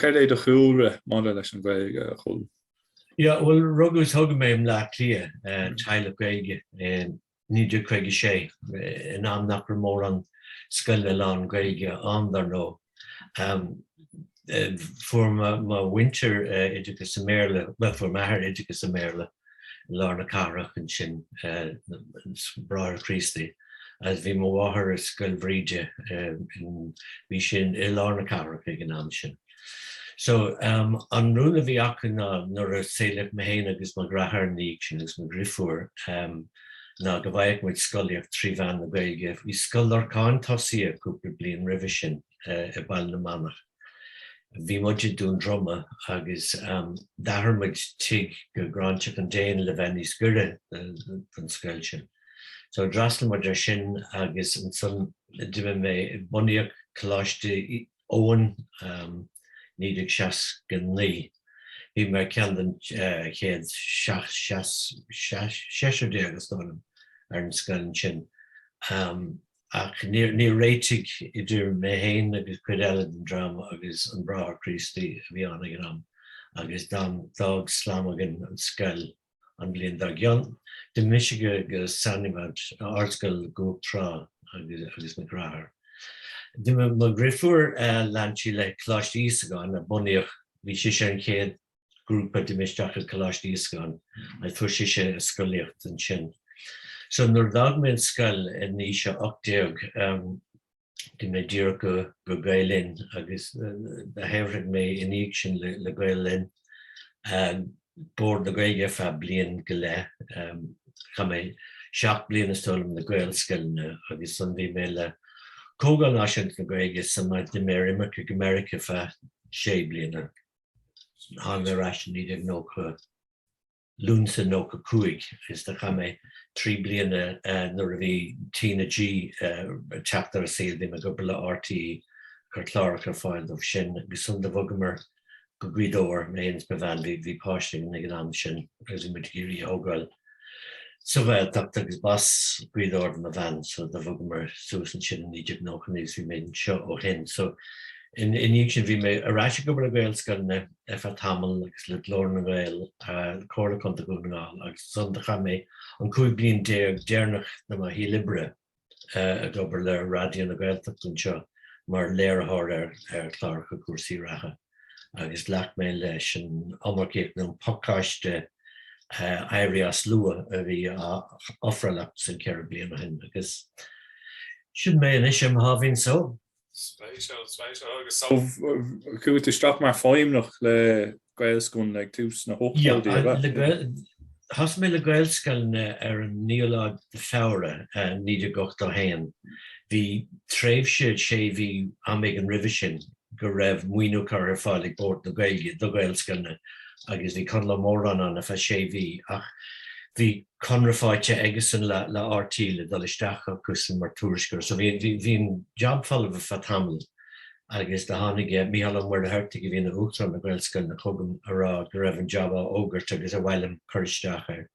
Ceir é do chúra mála leis an Gaeilge Colm? Yeah, well, rugus hug me la clia, Tyler Gaeilge, níidir chuige sé, in am nach mór an scoileanna Gaeilge andar nó. For my winter isteach sa méarla, well, for my hair isteach sa méarla, Láir carach an sin, bráir Christi, as bhí mo wahar scoil bhríde, bhí sin Láir carach ag an am sin. So, an rúna bhí acu nuair a saoileh me héin agus má grathar níag sin agus má grifúr, ná go bhaidh muid scoileocht tríomhheanna Gaeilge. Bhí scoil arcáin tosaí cúpla bliain roimhe sin i Bhfeadhmeannach. Bhí muid dún droma agus dahar muid tig go gráinte an déanann le bheith níos gure an scoil sin. So drasla muid ar sin agus an son duine mé Bunaíodh Coláiste óin nídig seas gan ní. Bhí mar ceann chéad seaisirdé agus dónam ar an scoil sin. Ach ní réitigh idir mé héin agus cuid eile an drama agus an bráth Christi bhí anna an am agus dag slamagan an scoil an bliain dag Jan de Michigan go sanimad artscoil go trá agus na gráthar. De má grifúr lantí le Coláiste Cú na Bunaíodh bhí si sé an chéad grúpa de misteach a Coláiste Cú a thu si sé scoilíocht an sin. So nuair dag mé an scoil in níos 80 de mé dír go Gaeilge agus de hefrid mé iníag sin le Gaeilge bord na Gaeilge fa bliain go le cha mé 7 bliain stolam na Gaelscoileanna agus san bhí mé le cógáil náisiúnta na Gaeilge san maith de mé immercha go America fa 6 bliain an arás níidir nó chu lúnsa nó go cuaig is de cha mé 3 bliana nuair a bhí Tina G teachtar a saol bhí me go le RT chu clárach ar fáil dómh sin agus sun de bhugamar go gcuidóir méons bhean bhí páisting ag an am sin agus i muid géirí ógáil. So Ghaeltacht agus bas gcuidóir na bhean so de bhugamar suasan sin in Egypt nó chuníos bhí mé seo ó hin. So in níag sin bhí mé aráise go le Gaelscoileanna tamall agus le glór na Gael córa chunta go ngáil agus son de cha mé an 2 bliain déarnach na má hí libre a gobar le radio na Ghaeltacht an seo mar léarthir ar chláracha cuasaí ratha agus leat mé leis an amarcéic na Coláiste éireas lua a bhí ofralacht san ceithre bliain hin agus sin mé an isim há so. Spéisial agus chuúta straach mar feadhmeannach le Gaelscoileanna le tús na hochtóidí. Has mé le Gaelscoileanna ar an níoláid de feabhra níidir gocht ó héin. Bhí tréimhse sé bhí amig an roimhe sin go raibh muoinú ar fáil ag bord na Gaeilge do Gaelscoileanna agus bhí chun le mór an a fe sé bhí ach bhí conrafáite agasan le RT le dul isteach agus mar túrisgur. So bhín jobfall bh fa tamall agus de tháinig míhall an mar thuirrta go bhíon na útran na Gaelscoileanna chugam ará go raibh an job ógurt agus a bhhailm chuiristeach ar.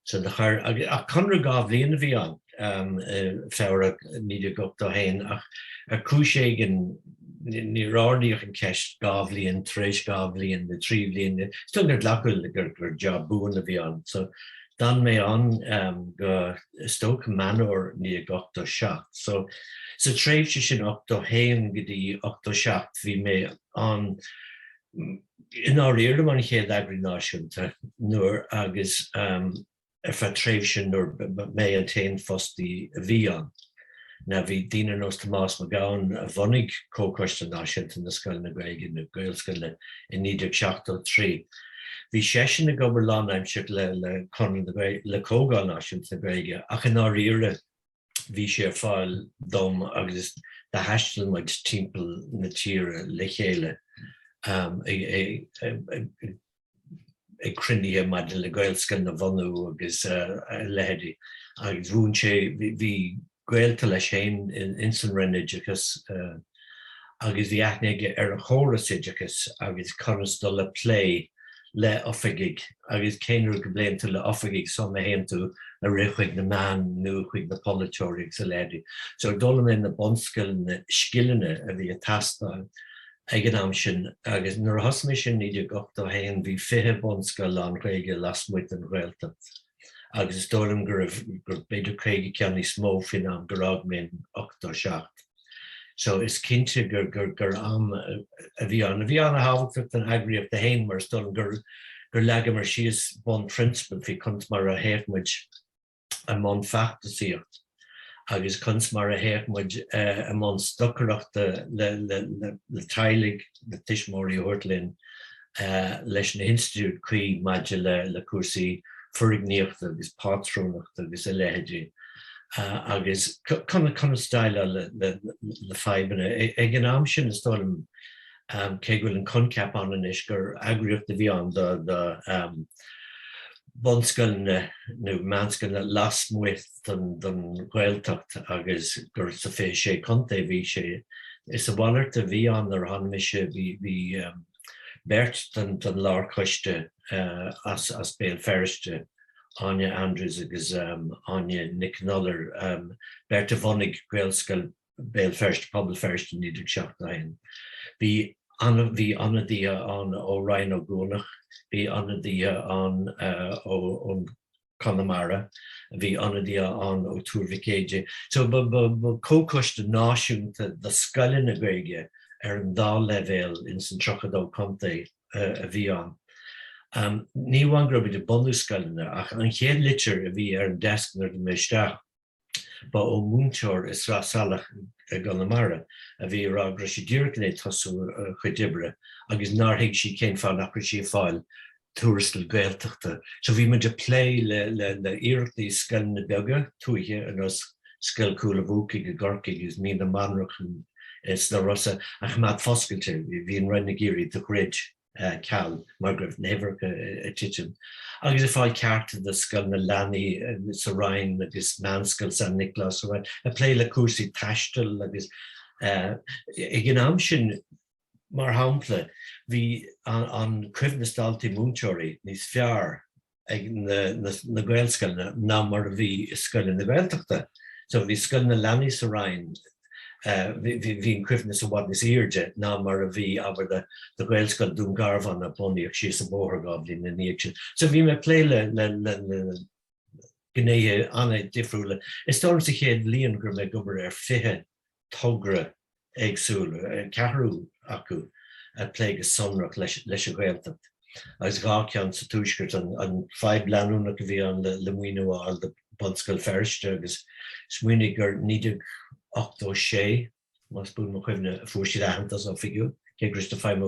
So de chuir a chunra gá bbliana bhí an feabhra níidir gocht ó héin ach a cúis an ní ráníoch an ceist gá bbliain, tréis gá bbliain, de 3 bliain. Stunnar leacail gur job buan a bhí an. So dan mé an go Stoke Manor ní gocht ó 7. So tréimhse sin 8 héin go dtí 8 7 bhí mé an in áireadh man chéad eagraí náisiúnta nuair agus ar fe tréimhse nuair mé an tain fostí a bhí an. Na bhí Déanann os Tomás McGowan a bhunaigh cócáiste náisiúnta na scoil na Gaeilge na Gaelscoileanna in níidir 73. Bhí sé na gobar láimseach le Chonaill le cógáil náisiúnta na Gaeilge ach in áireadh bhí sé ar fáil dom agus de heistil muid timpeall na Thír le chéile ag cruinnithe maidir le Gaelscoileanna bhunú agus lehéadí agus bhún sé bhí Gaelta leis féin in san rinneid agus bhí aithneige ar an chóras agus conas do le phlé le ofaigig agus céanú go blianta le ofaigig so mé héim tú a richuig na man nu chuig na polytóric sa lédi. So dóla mé na bonscoileanna scileanna a bhí a tastáil ag an am sin agus nuair thosma sin idir Uachtar hain bhí fiche bonscoil an Gaeilge lasmuid an Ghaeltacht. Agus dólam gur beidir Craig ceannaí smó fin am gur agmén 87. So is cinnte gur am a bhí an habachtach an eagraíocht a hain mar dólam gur leaga mar síos bon principal hí chunt mar a héachmuid an món feachtasíocht. Agus chunt mar a héachmuid an món stocareachta le tháinig na tuismóirí ortlinn leis na institút chuí maidide le cuasaí feadhmheannach agus patrónach agus a lehéidí. Agus chuna stáile le feidhmeannach ag an am sin is dólam cé bhfuil an concap an inis gur eagraíocht a bhí an de bonscoilne nó meanscoilne lasmuid don Ghaeltacht agus gur sa fé sé conta bhí sé. Is a bhallart a bhí an ar hanmise bhí Bert den Láir Choláiste as béal ferste Anya Andrews agus Anya Nick Nuller Bert a bhonig Gaelscoil béal ferste pobl ferste in idir 7. Bhí anadí an ó Ryan Ó Dúlacháin, bhí anadí an ó Conamara, bhí anadí an ó Túrvicéide. So cócoiste náisiúnta de scoilin na Gaeilge ar an dá levéil in san trochadó conta a bhí an. Ní bhain gur bhí de bunú scoilinna ach an chéad litir a bhí ar an deiscinar de meisteach ba ó múnteoir is rá salach Conamara a bhí rá gra sé dúracné tosú chuidibre agus nárthaigh sí cén fáil nach sí fáil túrastal Gaeltachta. So bhí me de phlé le iireachtaí scoilna beaga tuaithe an os scoil Cú Uladh go gorcaigh agus mín na manrachan is na Rosa ach mat foscailte bhí an roinna géirí do chréid Cal Margaret Never a titim. Agus a fáil cearta de scoil na Lanny sa Ryan agus Manscoil San Nicholas a phlé le cuasaí taistil agus ag an am sin mar hampla bhí an cuimhnastaltaí múnteoirí níos fearr ag na Gaelscoileanna ná mar bhí scoil na Gaeltachta. So bhí scoil na Lanny sa Ryan hí an cuimhnas a bhhaid níos airde ná mar a bhí aber de Gaelscoil dún garbhan a Bunaíodh síos a bóthragáb lín na níocht. So bhí me phlé le gnéithe anna difriúla. Is dóm sa chéad líon gur me gobar ar fiche togra agsúla, ceathrú acu a phlé go sonrach leis a Gaeltacht. Agus gá ceann sa túisgurt an 5 leanúna go bhí an le Bunaíodh de bonscoil ferste agus smuoinnig gur níidir 86 mas bún mo chuimne fuairsiad ahantas á fiú cé grista 5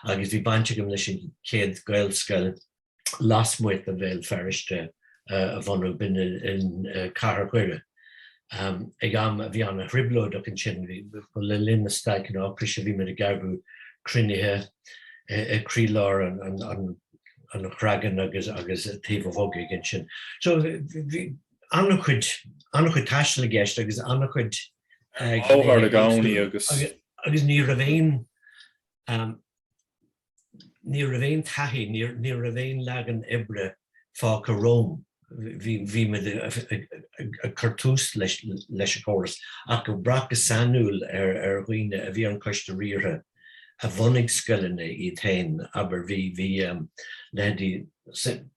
agus bhí bainte gom leis an céad Gaelscoil lasmuid a bhéal ferste a bhanú bin in Carr Cuire. Ag am bhí an a hriblód ach an sin le linn na staicin á crisise bhí me a garbú crinithe críláir an chragan agus taobh hogaigh an sin. So anna chuid taiiste le gceist agus anna chuid óhar le gánaí agus ní raibhéin taithí ní raibhéin legan ibre fá go Róm bhí me a cartús leis a chóras ach go bracha sanúil ar chuoine a bhí an coiste riartha a bhonig scoilinna iad tain aber bhí lehéadí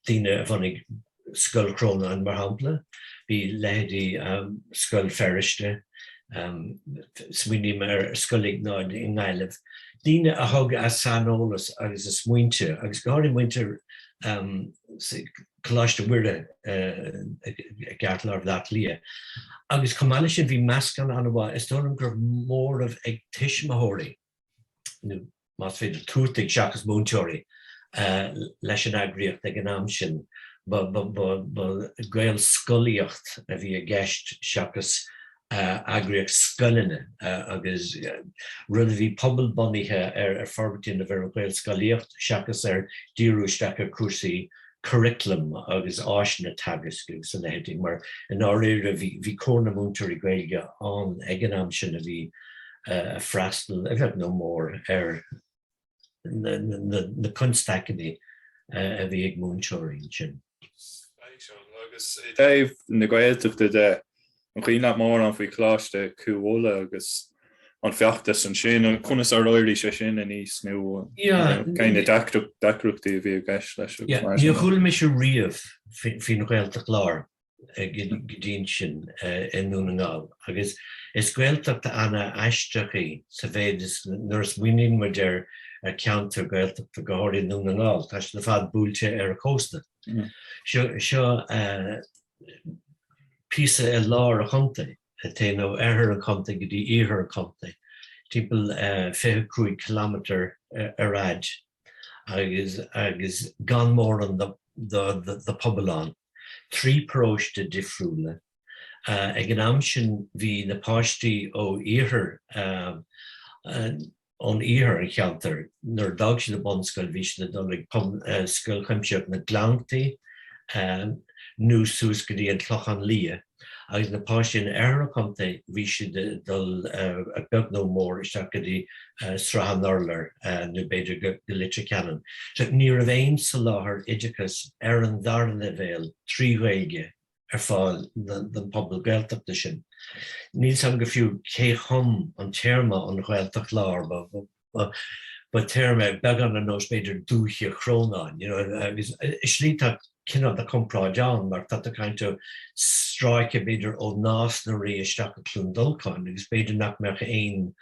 tíine a bhonig scoil cróna an mar hampla, bhí lehéadí scoil feriste, smuoinní mar scoilig náid in Gaeilge. Díine a thug a sanolalas agus a smuointe, agus go háirí muinte Coláiste Uladh a Ghaeltacht leat lia. Agus cumáile sin bhí meascan an bhá, is dónam gur mór ag tiismóirí. Mas féidir túirtaigh seachas múnteoirí leis an eagraíocht ag an am sin. Ba Gaelscoileanna a bhí a gceist seachas eagraíocht scoilinne agus rud a bhí pobl bunaithe ar forbairtí na bhar Gaelscoileanna seachas ar díúisteach ar cuasaí curriculum agus áisina tagas go san lehéadí mar in áireamh a bhí cóna múnteoirí Gaeilge an ag an am sin a bhí a freastal a bheith nó mór ar na constaicní a bhí ag múnteoirí sin. Agus Dave na Gaeltachta de an chuoine mór an faoi Choláiste Cú Uladh agus feachtas an sin an chunas ar roiirí sé sin a níos nó céine dacrúchtaí a bhí gceist leis. Ní chuil me se riamh fin Ghaeltacht Láir gdín sin in núnaáil. Agus is Ghaeltacht anna isteachaí sa bhéad is nuair muoín mar deir ceantar Ghaeltacht a gothairí núnaáil, tá le fad búilte ar a cósta. Seo písa Láir a chunta, té nó airthar a chunta go dtí íthar a chunta. Timpeall 25 kilometer a rad, agus gan mór an the pobalán. 3 próiste difriúla. Ag an am sin bhí na páistí ó íthar ón íthar an cheantar, nuair dag sin na bonscoil bhí sin na dul scoil chuimseach na glantaí nó suas go dtí an clochan lia. Agus na páistí ar a chunta bhí si dul a beag nó mór isteach go dtí Strahan Norlar nó beidir go litre ceann. So ní a bhéon sa láthair idechas ar an dar na bhéal trí Gaeilge ar fáil den pobl Ghaeltachta sin. Níl an go fiú cé chum an téirme an Ghaeltacht Láir, ba téirme beag an nós beidir dúche chrónáin. Agus slítach cinna a compráid an, mar tá a kind of strike beidir ó nás na ré isteach a clúndulcáin, agus beidir nach meach aon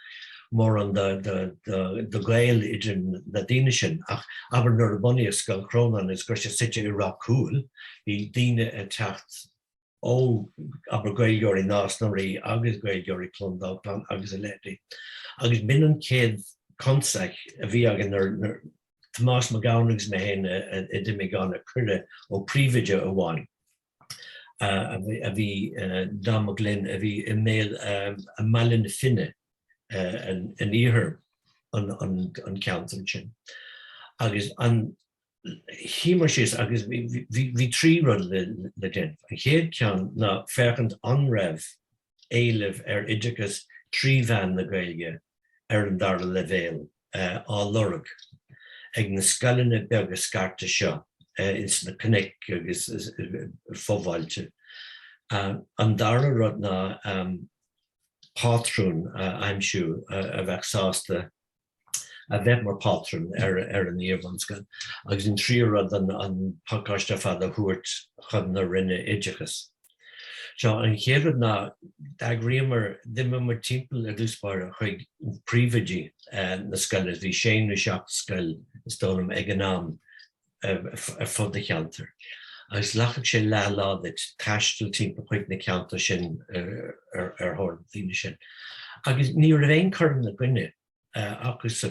mór an de Gael idir na daine sin. Ach aber nuair a bunaíodh scoil chrónáin is gur sé site i racúil, hí daine a techt ó aber Gaelgeoirí nás na ré agus Gaelgeoirí clúndulcáin agus a letí. Agus bin an céad consach a bhí agan Tomás McGowan's me hen dy me gan a cyrre o príomhfheidhme amháin. A bhí dam a glyn a bhí i méil a malin finne an íthar an ceantar sin. Agus an hímar síos agus bhí 3 rud le din. An chéad ceann na ferchant an raibh éileh ar idechas 3 bhean na Gaeilge ar an dar le bhéal á lorug. Ag na scoileanna beag a scarta seo is na cnic agus fóbháilte. An dara rud na pátrún aimsiú a bheith sásta a bheith mar pátrún ar an íomhanscan. Agus in 3 rud an podcast fad a thuairt chun na rinne idechas. So an chéad na agréimar dimime mar timpeall a dúspáir chuig príomhfheidhme na scoileanna bhí sé na seach scoil is dónam ag an am ar fud a cheantar. Agus lechaigh sé leláid taistil timpeall chuig na ceantar sin ar thóir daoine sin. Agus ní raibh aon chur na gcuine agus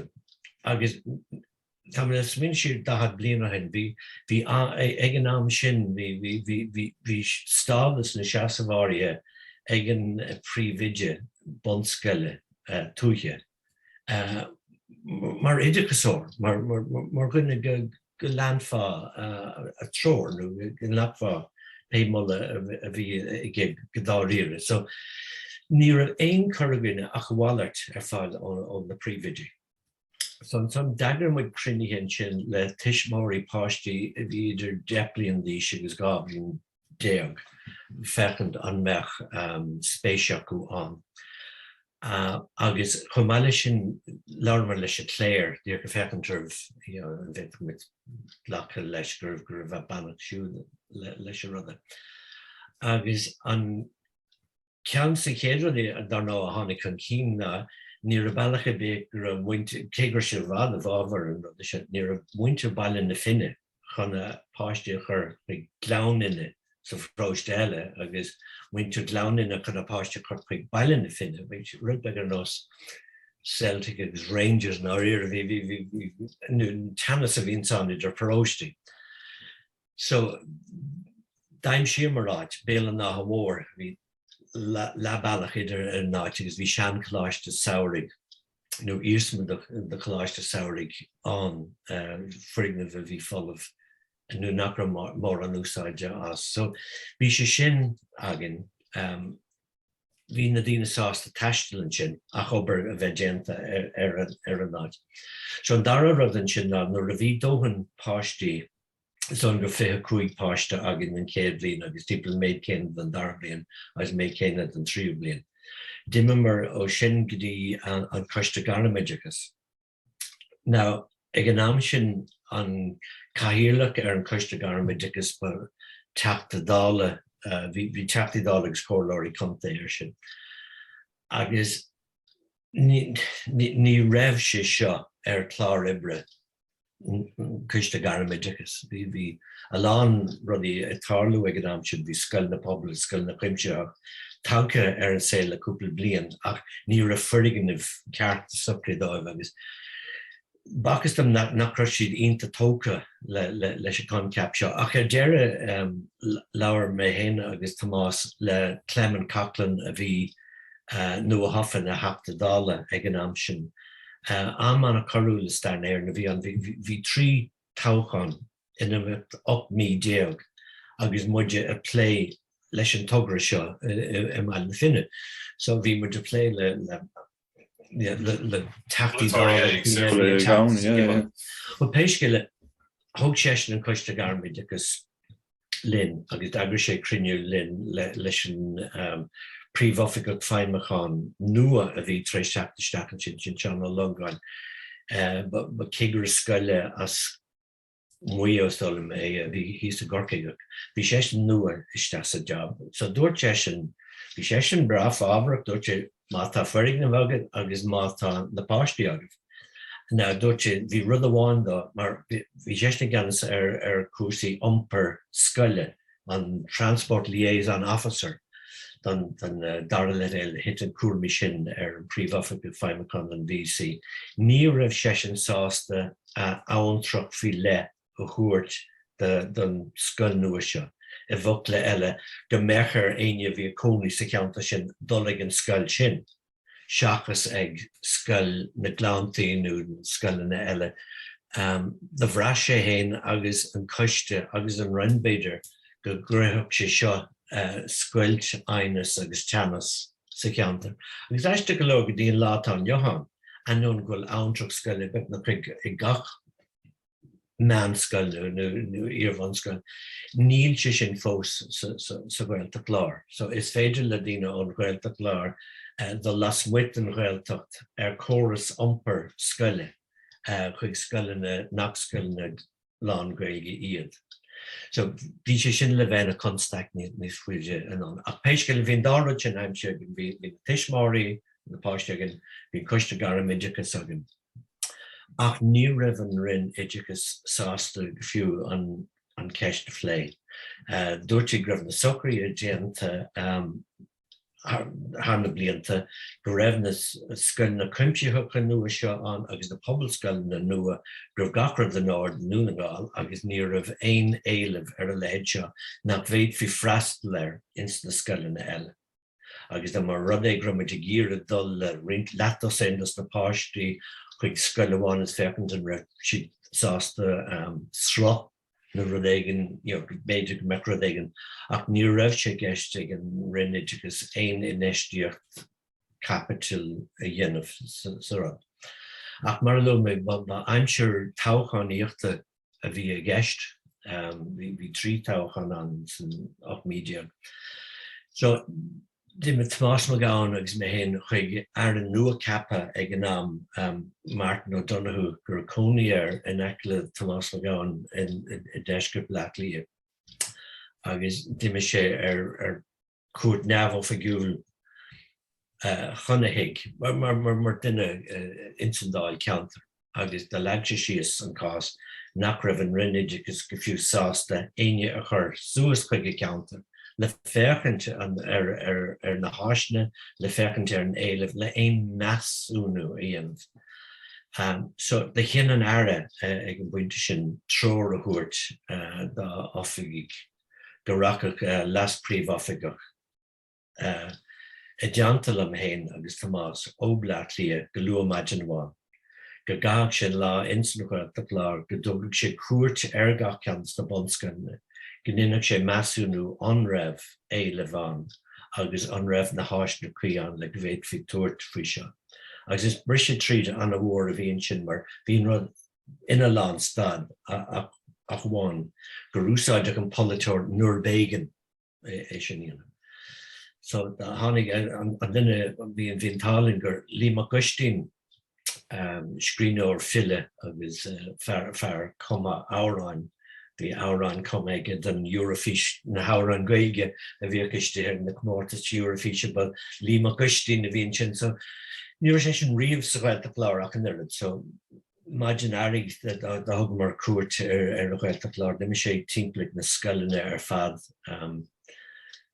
tá min siad 10 bliana hen bhí ag an am sin bhí stádas na seasamhairthe ag an príomhfheidhme bonscoile túthe. Mar idechasóir, mar gine go leanfá a tróir nó go leanfá péimolle a bhí godáíire. So ní raibh aon chur gine a bhhailart ar fáil ón na príomhfheidhme. So some dagger mit crinny hen sin le tishmori páistí a bhí idir deplion dí agus goblin deag fechand an mech spéisiach go an. Agus chomáile sin lármar leis a léir dír go fechantarh mit lacha leis gur bheith bannach siú leis a rudder. Agus an cean sa chéadradí dar ná a tháinig chun cín na ní a bailach bé gur cégur se bhd a bhábhar ní a muinte bailin na finne chun a páistí chur ag gláinine sa phróisteile agus muinte gláinine chun a páiste chur chuig bailin na finne, rud beag ar nós Celtic agus Rangers ná ir bhí teannas a bhíon san idir phróistí. So daim siamaráid bélan ná hamór bhí la bailach idir an náit agus bhí sean Coláiste saorig nó írsma de Coláiste saorig an Phríomhfheidhmeannach a bhí folamh nó nach mór an úsáide as. So bhí sé sin agin hí na daoine sásta taistealainn sin ach obair a bheith déanta ar an náit. So an dara rud an sin ná nuair a bhí dóthain páistí son go 25 páiste agin an céad bliain agus timpeall méid céad an 10 bliain agus méid céad an 3 bliain. Dimmer ó sin gotí an Choláiste Garnamidechas. Now, ag an am sin an cahiúlach an Choláiste Garnamidechas ba teachta dála, bhí teachtaí dála ag scóileoirí conta sin. Agus ní raibh sé seo clár ibre Choláiste Garnamidechas. Bhí a lán rudí tarlú ag an am sin bhí scoil na pobl, scoil na cuimseach, tanca an saol le cúpla bliain ach ní raibh furriganmh ceart sucrídáibh agus Bachas am nach raibh siad ionta tóca leis a conceap seo. Ach deire Láir mé héine agus Tomás le Cléann Colm a bhí nua hofan a hapta dála ag an am sin. Am an a choú le stanéir na bhí trí táchan ina bheith op mí déag agus muide a phlé leis an togra seo I mai na finne. So bhí muide phlé le tachtí dála. Well, péisce thug sé an Choláiste Garnamidechas linn agus agus sé criniú linn leis an Príomhfheidhmeannach feidhmeannach nua a bhí tréis teachtasteach sin seán ó longáin. Ba cégur scoile as muíosdólam bhí hís a gorcaigh. Bhí sé nua iste sa job. So dúirt bhí sé sin bra fábhach, dúirt sé mátá fuirigh na bhagad agus mátá na páistí agah. Now, dúirt sé bhí rud amháin dó, mar bhí sé ganas ar cúsaí iompar scoile an Transport Liaison Officer dan dar le hit an cuairmí sin ar Príomhfheidhmeannach feidhmeannach an VC. Ní raibh sé sin sásta antrach fi le a chuairt don scoil nua seo. I bhog le eile go mechar aine bhí cónaí sa cheanta sin dul ag an scoil sin. Seachas ag scoil na glantaí nó scoil na eile. Na bhrá sé héin agus an coiste agus an rinbéidir go gréthach sé seo scoilt ainas agus teannas sa cheanta. Agus eiste go le go dtíon látán Johan anún ghfuil antrach scoil na i gach man scoil nó iarmhain scoil. Níl sé sin fós sa Ghaeltacht Láir. So is féidir le dtíine ón Ghaeltacht Láir do las muid an Ghaeltacht ar chóras iompar scoile chuig scoileanna nach scoileanna lán Gaeilge iad. So bhí sé sin le bheith a constacht níos fuide an. Ach péisce le bhíon dáróid sin aimse bhí tuismáirí na páisteagan bhí Choláiste Garnamidechas agam. Ach ní raibh an rinn idechas sásta go fiú an ceist phlé. Dúirt go raibh na socraí a déanta hána blianta go raibh na scoil na cuimseacha nua seo an agus na pobl scoil na nua go raibh gachrad an áard nua gáil agus ní raibh aon éilimh ar a léid seo nach bhéad fi freastal ar ins na scoile na eile. Agus do mar rud é gromid a gíre dul le rint letas éantas na páistí chuig scoil amháin is fecant an raibh siad sásta srá na rud éigean, méidir go meic rud éigean, ach ní raibh sé gceist ag an rinn idechas aon isteach capital a dhéanamh sa rud. Ach mar lo mé aimseir táchaíochta a bhí a gceist, bhí trí táchan an san 8 mídia. So Dí me Tomás McGowan agus mé héin chuig ar an nua cappa ag an am Martin O'Donoghue gur cónaí in eicla Tomás McGowan in deisce Blacklia. Agus dí me sé ar cuat neamh figiúil Chonaill mar duine insandáil ceantar agus de leag sé síos an cás nach raibh an rinn idechas go fiú sásta aine a chur suas chuige ceantar. Le féchant ar na háisne, le féchant ar an éileh, le aon measúnú a dhéanamh. So de chin an aire ag an buinte sin tróir a thuairt dá ofiigh go rachaach las príomhfheidhmeannach. I deantal am héin agus Tomás ó Blacklia go luath maidin amháin. Go gach sin lá insan Ghaeltacht Láir go dúgadh sé cuairt ar gach ceantas na bonscoilne. Gninach sé measúnú an raibh éileh an agus an raibh na háisne cuián le bhéad fi tuairt faoi seo. Agus is brise tríd an bhór a bhíon sin mar bhíon rud ina lán stad ach bháin gur úsáideach an polytóir nuair bégan é sin dhéanamh. So the hánig an duine bhí an bhíon talinn gur líma gustín scríneoir fille agus fear cuma áráin. The áráin com ag den Eurofís na háráin Gaeilge a bhíochaiste na cmórtas Eurofíse, but líma gustín a bhíon sin. So níor sé sin riamh sa Ghaeltacht Láir ach an irid. So imagine arig that the hug mar cuat a Ghaeltacht Láir, ddim sé timplik na scoileanna fad.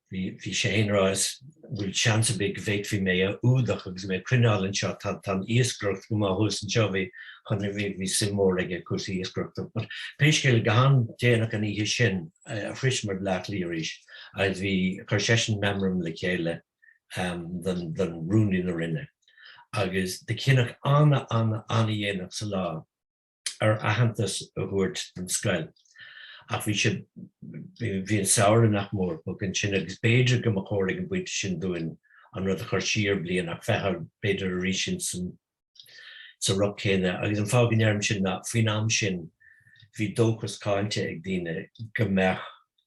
Bhí sé einráis bhfuil chance big bhéit bhí mé a údach agus mé cruinneálann seo tan iascrocht go má thus an seo bhí chuna bhí simór ag cuasaí iascrocht. But péiscéil gahan déanach an ihe sin a fris mar leat líoris agus bhí chuir sesin memram le chéile den rúnaí na rinne. Agus de cinnach anna dhéanach sa lá ar ahantas a bhuairt den scoil. Ach bhí an saoir nach mór, but an sin agus beidir go chóirigh an buinte sin doin an rud a chuir siar bliain ach feithear beidir a rí sin sa ruc chéine. Agus an fáganearm sin na faoin am sin bhí dóchas cáilte ag daoine go mbeadh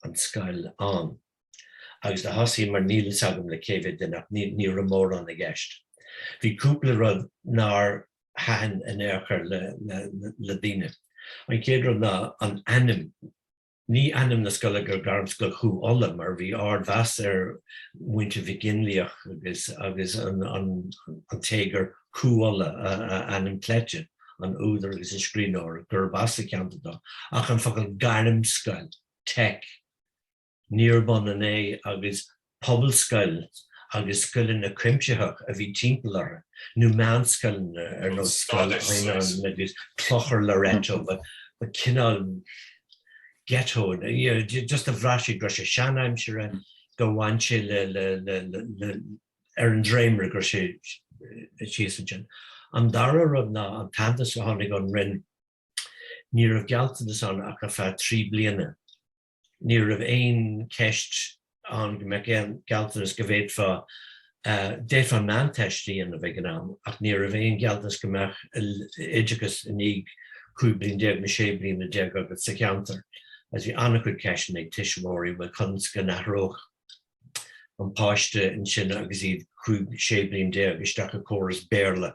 an scoil an. Agus de thosaí mar nílas agam le céimhid den ach ní mór an a gceist. Bhí cúpla rud nar hain an airchar le daoine. An céad rud ná an anim. Ní anim na scoile gur garm scoil Cú Uladh mar bhí ard bheas ar muinte Viginliach agus an téagar Cú Uladh anim pléite an údar agus a scríneoir gur bheas a ceanta. Ach an focail garm scoil, tech, níorbán an é agus pobl scoil agus scoilin na cuimseach a bhí timpelar, nó meán scoilin ar nó scoil agus clochar le réiteo, but cinál ghetto, just a bhráisi gur sé seannaim sire go bhaintse le ar an dréimre gur sé síos sin. An dara rud ná an tantas a tháinig an rinn ní raibh gealtanas an ach a feadh 3 bliana. Ní raibh aon ceist an go mbeadh gealtanas go bhféad fá défan meán teistí an a bheith an am, ach ní raibh aon gealtanas go mbeadh idirchas in ag 5 bliain déag na 6 bliain na déag agus sa ceantar. As we annachcuid ceisina ag tiismóirí bhfuil chuns go nathróch an páiste in sin agus iad 5 bliain déag isteach a córas béarla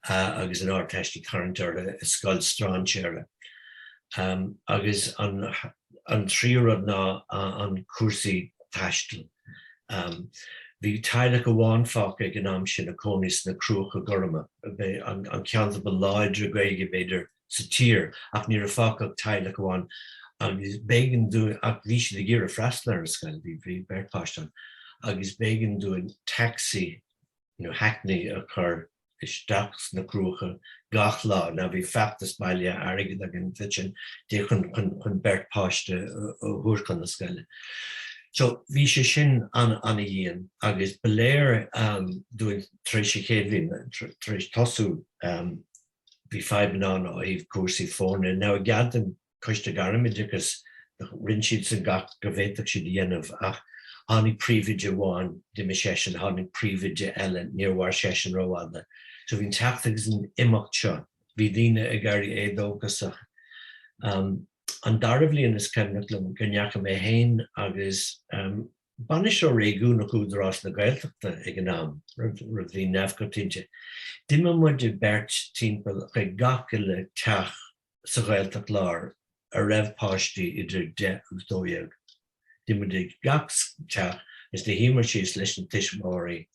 agus an áirteistí carantar a scoil stránséire. Agus an tríúrad ná an cuasaí taistil. Bhí teaghlach a bháin fáca ag an am sin a cónas na cruacha gorma, an ceanta ba láidre Gaeilge beidir sa Thír, ach ní a fáca teaghlach a bháin. Agus bégan doing ach bhí si de ggéar a freistal ar scoil bhí beartpáistan, agus bégan doing taxi, hackney a chur isteach na cruacha gach lá na bhí feachtas baile airgid ag an bhitsin dé chun beartpáiste ó thuairchan na scoile. So bhí sé sin an a dhéan agus beléir doing tréis chéadlín, tréis tosú bhí 5 an ó éh cuasaí fórne. Now a gadan Coiste garamid agus rinn siad san gach go bhhéiteach siad dhéanamh ach tháinig príomhide bháin de me sesin tháinig príomhide eile níorhhar sesin róáda. So bhín teachtagus an imeacht seo, bhí daoine a gairí édógasach. An darbh líon is cemnach le gonneacha mé hain agus banis ó réigúnach údarrás na Gaeltachta ag an am, rud bhí nefhcotínte. Dima muide bert timpeall chu gacha le teach sa Ghaeltacht Láir a raibh páistí idir 10 agus 2. Dima de gach teach is de hímar síos leis an tiismóirí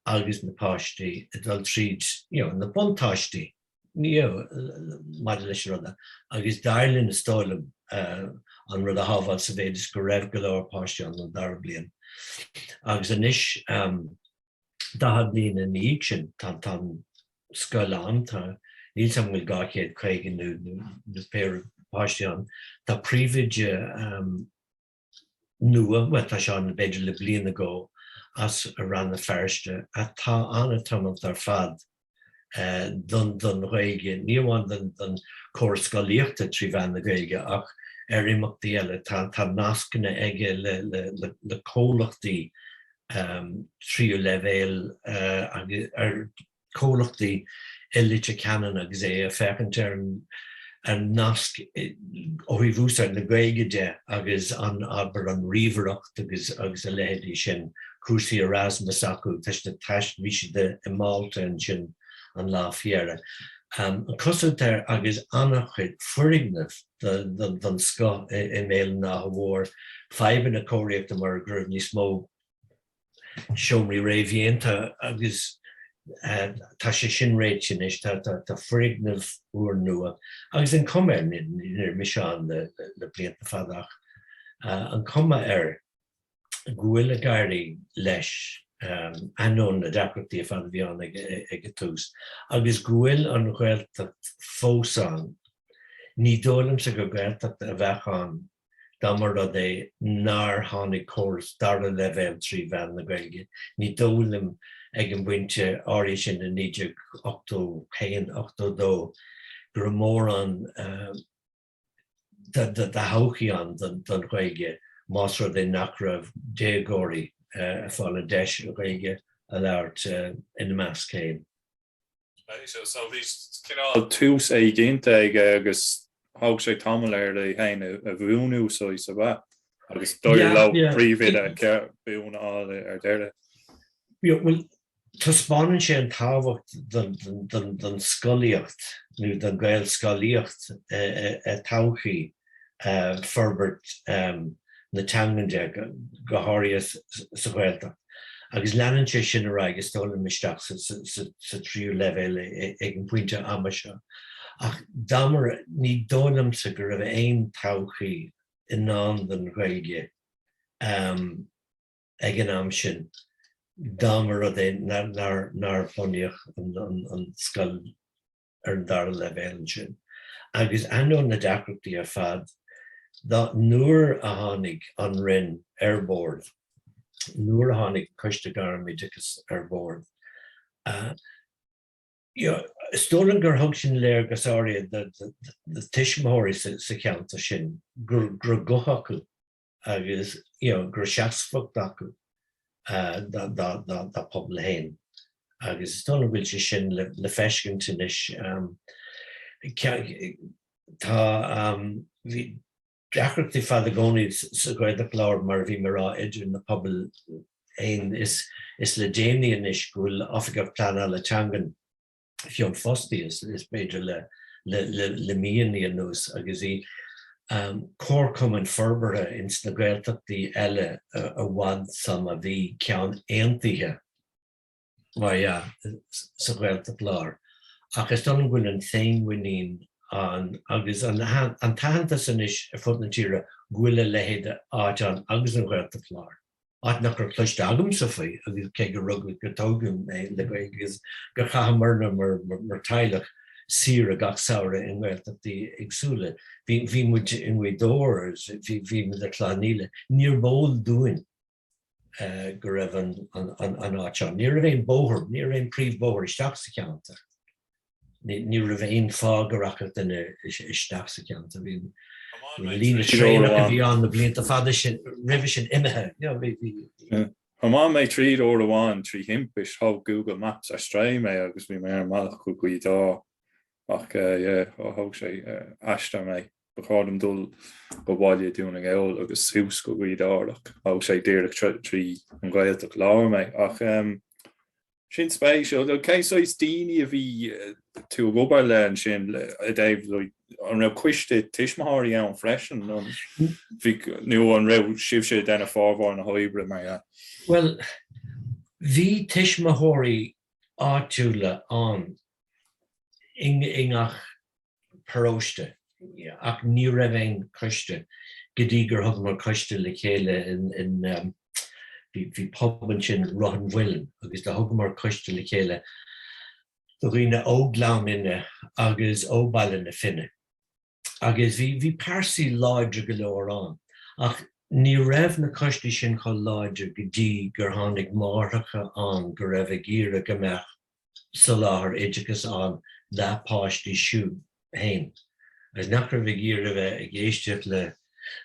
agus na páistí a dul tríd na buntáistí mar leis ruda agus dairlinn na stáilm an rud a hábháil sa bhéidir go raibh go leor páistí an dar bliain. Agus anis dahad líon an íag sin tan scoil an tá níl sam bhfuil gachéad chuigin nó péir páistí an. Tá príomhide nua, tá se an beidir le bliain ago as a ran na feirste a tá anna tamall ar fad don Gaeilge, ní bháin don cóir scoilíochta trí bhean na Gaeilge ach ar imeachtaí eile tá nascanna aige le cólachtaí tríú levéil ar cólachtaí ilite canan agus é a fechantar nasc ó bhí bhúsar na Gaeilge de agus an aber an ríomhaireacht agus a lehéadí sin cúrsaí Erasmus acu teiste teist bhí si de i Malta an sin an lá fiara. An cosúd agus annachchuid fuiringnamh don sco i méil ná bhór feadh na cóiríochta mar gur níos mó seomraí réimhíonnta agus tá sé sin réit sin is tá fuiringnamh uair nua. Agus an cuma níor misán le blianta fadach. An cuma ghuail a gairí leis anón na deacrachtaí a feadhmeannach ag tús. Agus ghuail an Ghaeltacht fósán, ní dólam sa go Ghaeltacht a bheitán damar rud é nár tháinig córas dar a leibhéil trí bhean na Gaeilge. Ní dólam ag an bhainte áirí sin na 1982 gur mór an de hauchaí an don Gaeilge más rud é nach raibh déagóirí fáil a deis a Gaeilge a labhairt ina meas céim. So bhí cinál tús é génta agus thug sé tamall le hain a bhúnú so is a bheith. Agus dóir le príomhfheid a bhún á deire. Well, tá spáann sé an tábhacht don scoilíocht nó don Gaelscoileanna todhchaí forbert na teangaide go háirithe sa Ghaeltacht. Agus leanann sé sin ar agus tólann isteach sa tríú leibhéil ag an puinte ama seo. Ach damar ní dólam sa gur raibh aon todhchaí in an don Gaeilge ag an am sin. Damar rud é nar ploníoch an scoil ar an dar leibhéil sin. Agus anón na deacrachtaí ar fad, nuair a tháinig an rinn ar bord, nuair a tháinig coiste gairmidachas ar bord. Stólann gur thug sin léir gus áirithe de tuismitheoirí sa cheanta sin gur guth acu agus gur seasfacht acu da pobl hain. Agus stólann bhfuil sé sin le feiscint inis. Tá deacrachtaí fada gcónaí sa Ghaeltacht leabhar mar bhí mar rá idir na pobl hain is le déanaí inis gúil oifigh Pléann le teangan fion fostí is beidir le mion í anús agus í cór cumann forbere ins na Ghaeltachtaí eile a bhaid sam a bhí ceann aontaithe sa Ghaeltacht leabhar. Ach is dónn bhfuil an féinmhaoinín agus an tahantas inis a fud na tíre ghuaile lehéide áiteán agus an Ghaeltacht leabhar. Áit nach gur chluiste agam sa faoi agus cé go rugla go tógam le agus gur chamarna mar teilech sir a gach saoire in Ghaeltachtaí agsúla. Bhí muid in dóir, bhí muid a chláníile. Níor bóil dúin go raibh an áiteán. Ní raibh éon bóthir, ní raibh éon príomhbóthir isteach sa cheanta. Ní raibh éon fág go rachart in isteach sa cheanta. Lína tréimhse bhí an na blianta fada sin ribh sin imethe. Tá má mé tríd ó amháin trí himpis thug Google Maps a stréim é agus bhí mé ar malach go dá ach thug sé eiste mé bechádam dul go bháile dúna eol agus siús go dárach thug sé déireach trí an Ghaeltacht leabhar mé ach sin spéisiúil cé is daoine a bhí tú gobar le an sin a dhéh an raibh cuiste tuismitheoirí ann freisin nu an raibh sibh sé denna fábhar na hoibre mar. Well, bhí tuismitheoirí áitiúla an ingach paróiste ach ní raibh éon coiste go dtí gur thug mar coiste le chéile in bhí pobann sin Rohan Bhuileann agus de thug mar coiste le chéile do riine óglaam inne agus óbailin na finne. Agus bhí páirsaí láidir go leor an ach ní raibh na coiste sin chun láidir go dtí gur tháinig márthacha an go raibh ag iarra go mbeadh sa láthair éideachas an lepáistí siú hain. Agus nach raibh ag iarra bheith ag éisteach le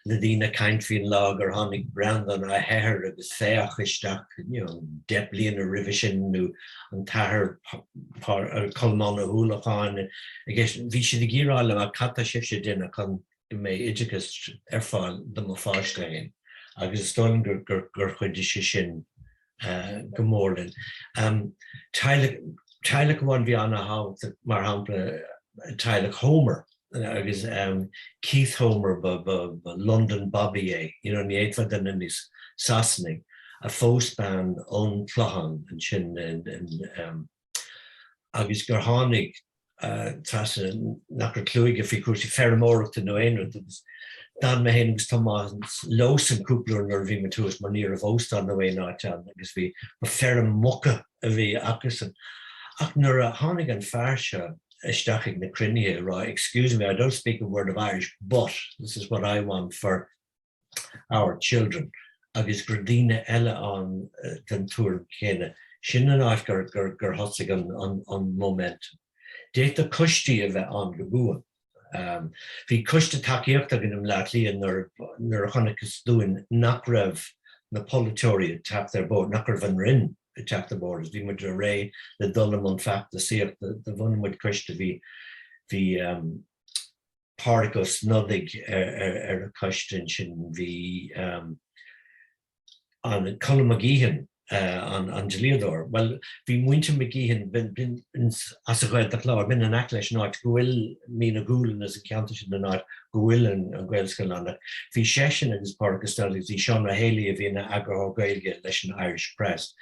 le dtíine caint faoin lá gur tháinig brandan a heir agus feadh isteach, de bliain a ribh sin nó an tathair Colm Ó Dúlacháin. Bhí siad ag gíráil a chatta sibh sé duine chun mé idirchas ar fáil do mo fáiscein. Agus stoilm gur chuide sé sin go mórlinn. Teilech bhain bhí anna hábhachta mar shampla teilech Homer, agus Keith Homer ba London Bobby ní éadfa den níos Sasannig a fósban ón Clohan an sin agus gur tháinig trasa nach gur clúige fí cuasí fearmórachta nó éonrad agus Dan me hen agus Thomas los an cúplar nar bhí me túas mar níor a bhóstan nó é nátean agus bhí mar fear mucha a bhí agus ach nuair a tháinig an fearse isteach ag na crinne, right? Excuse me, I don't speak a word of Irish, but this is what I want for our children. Agus gur daoine eile an den túr chéine sin an áit gur thosaigh an momentum. Déit a custí a bheith an go bua. Bhí custa takeíocht agin am leat líon nuair a chonaichas dúin nach raibh na polytóirí tap their board, nach raibh an rinn tap the borders. Bhí muid a ré le dullam an feachtas the bhunmuid custa bhí páiricos nodig a custain sin bhí an Colm McGeehan an Ghaeltacht. Well, bhí muinte McGeehan bin as a Ghaeltacht láir bin an acleis náit Gaeilge mína gúlan as a ceanta sin an náit Gaeilge an Gaelscoileanna. Bhí sesin agus páiricos dullas í Sean Haley a bhína agra Gaeilge leis an Irish press.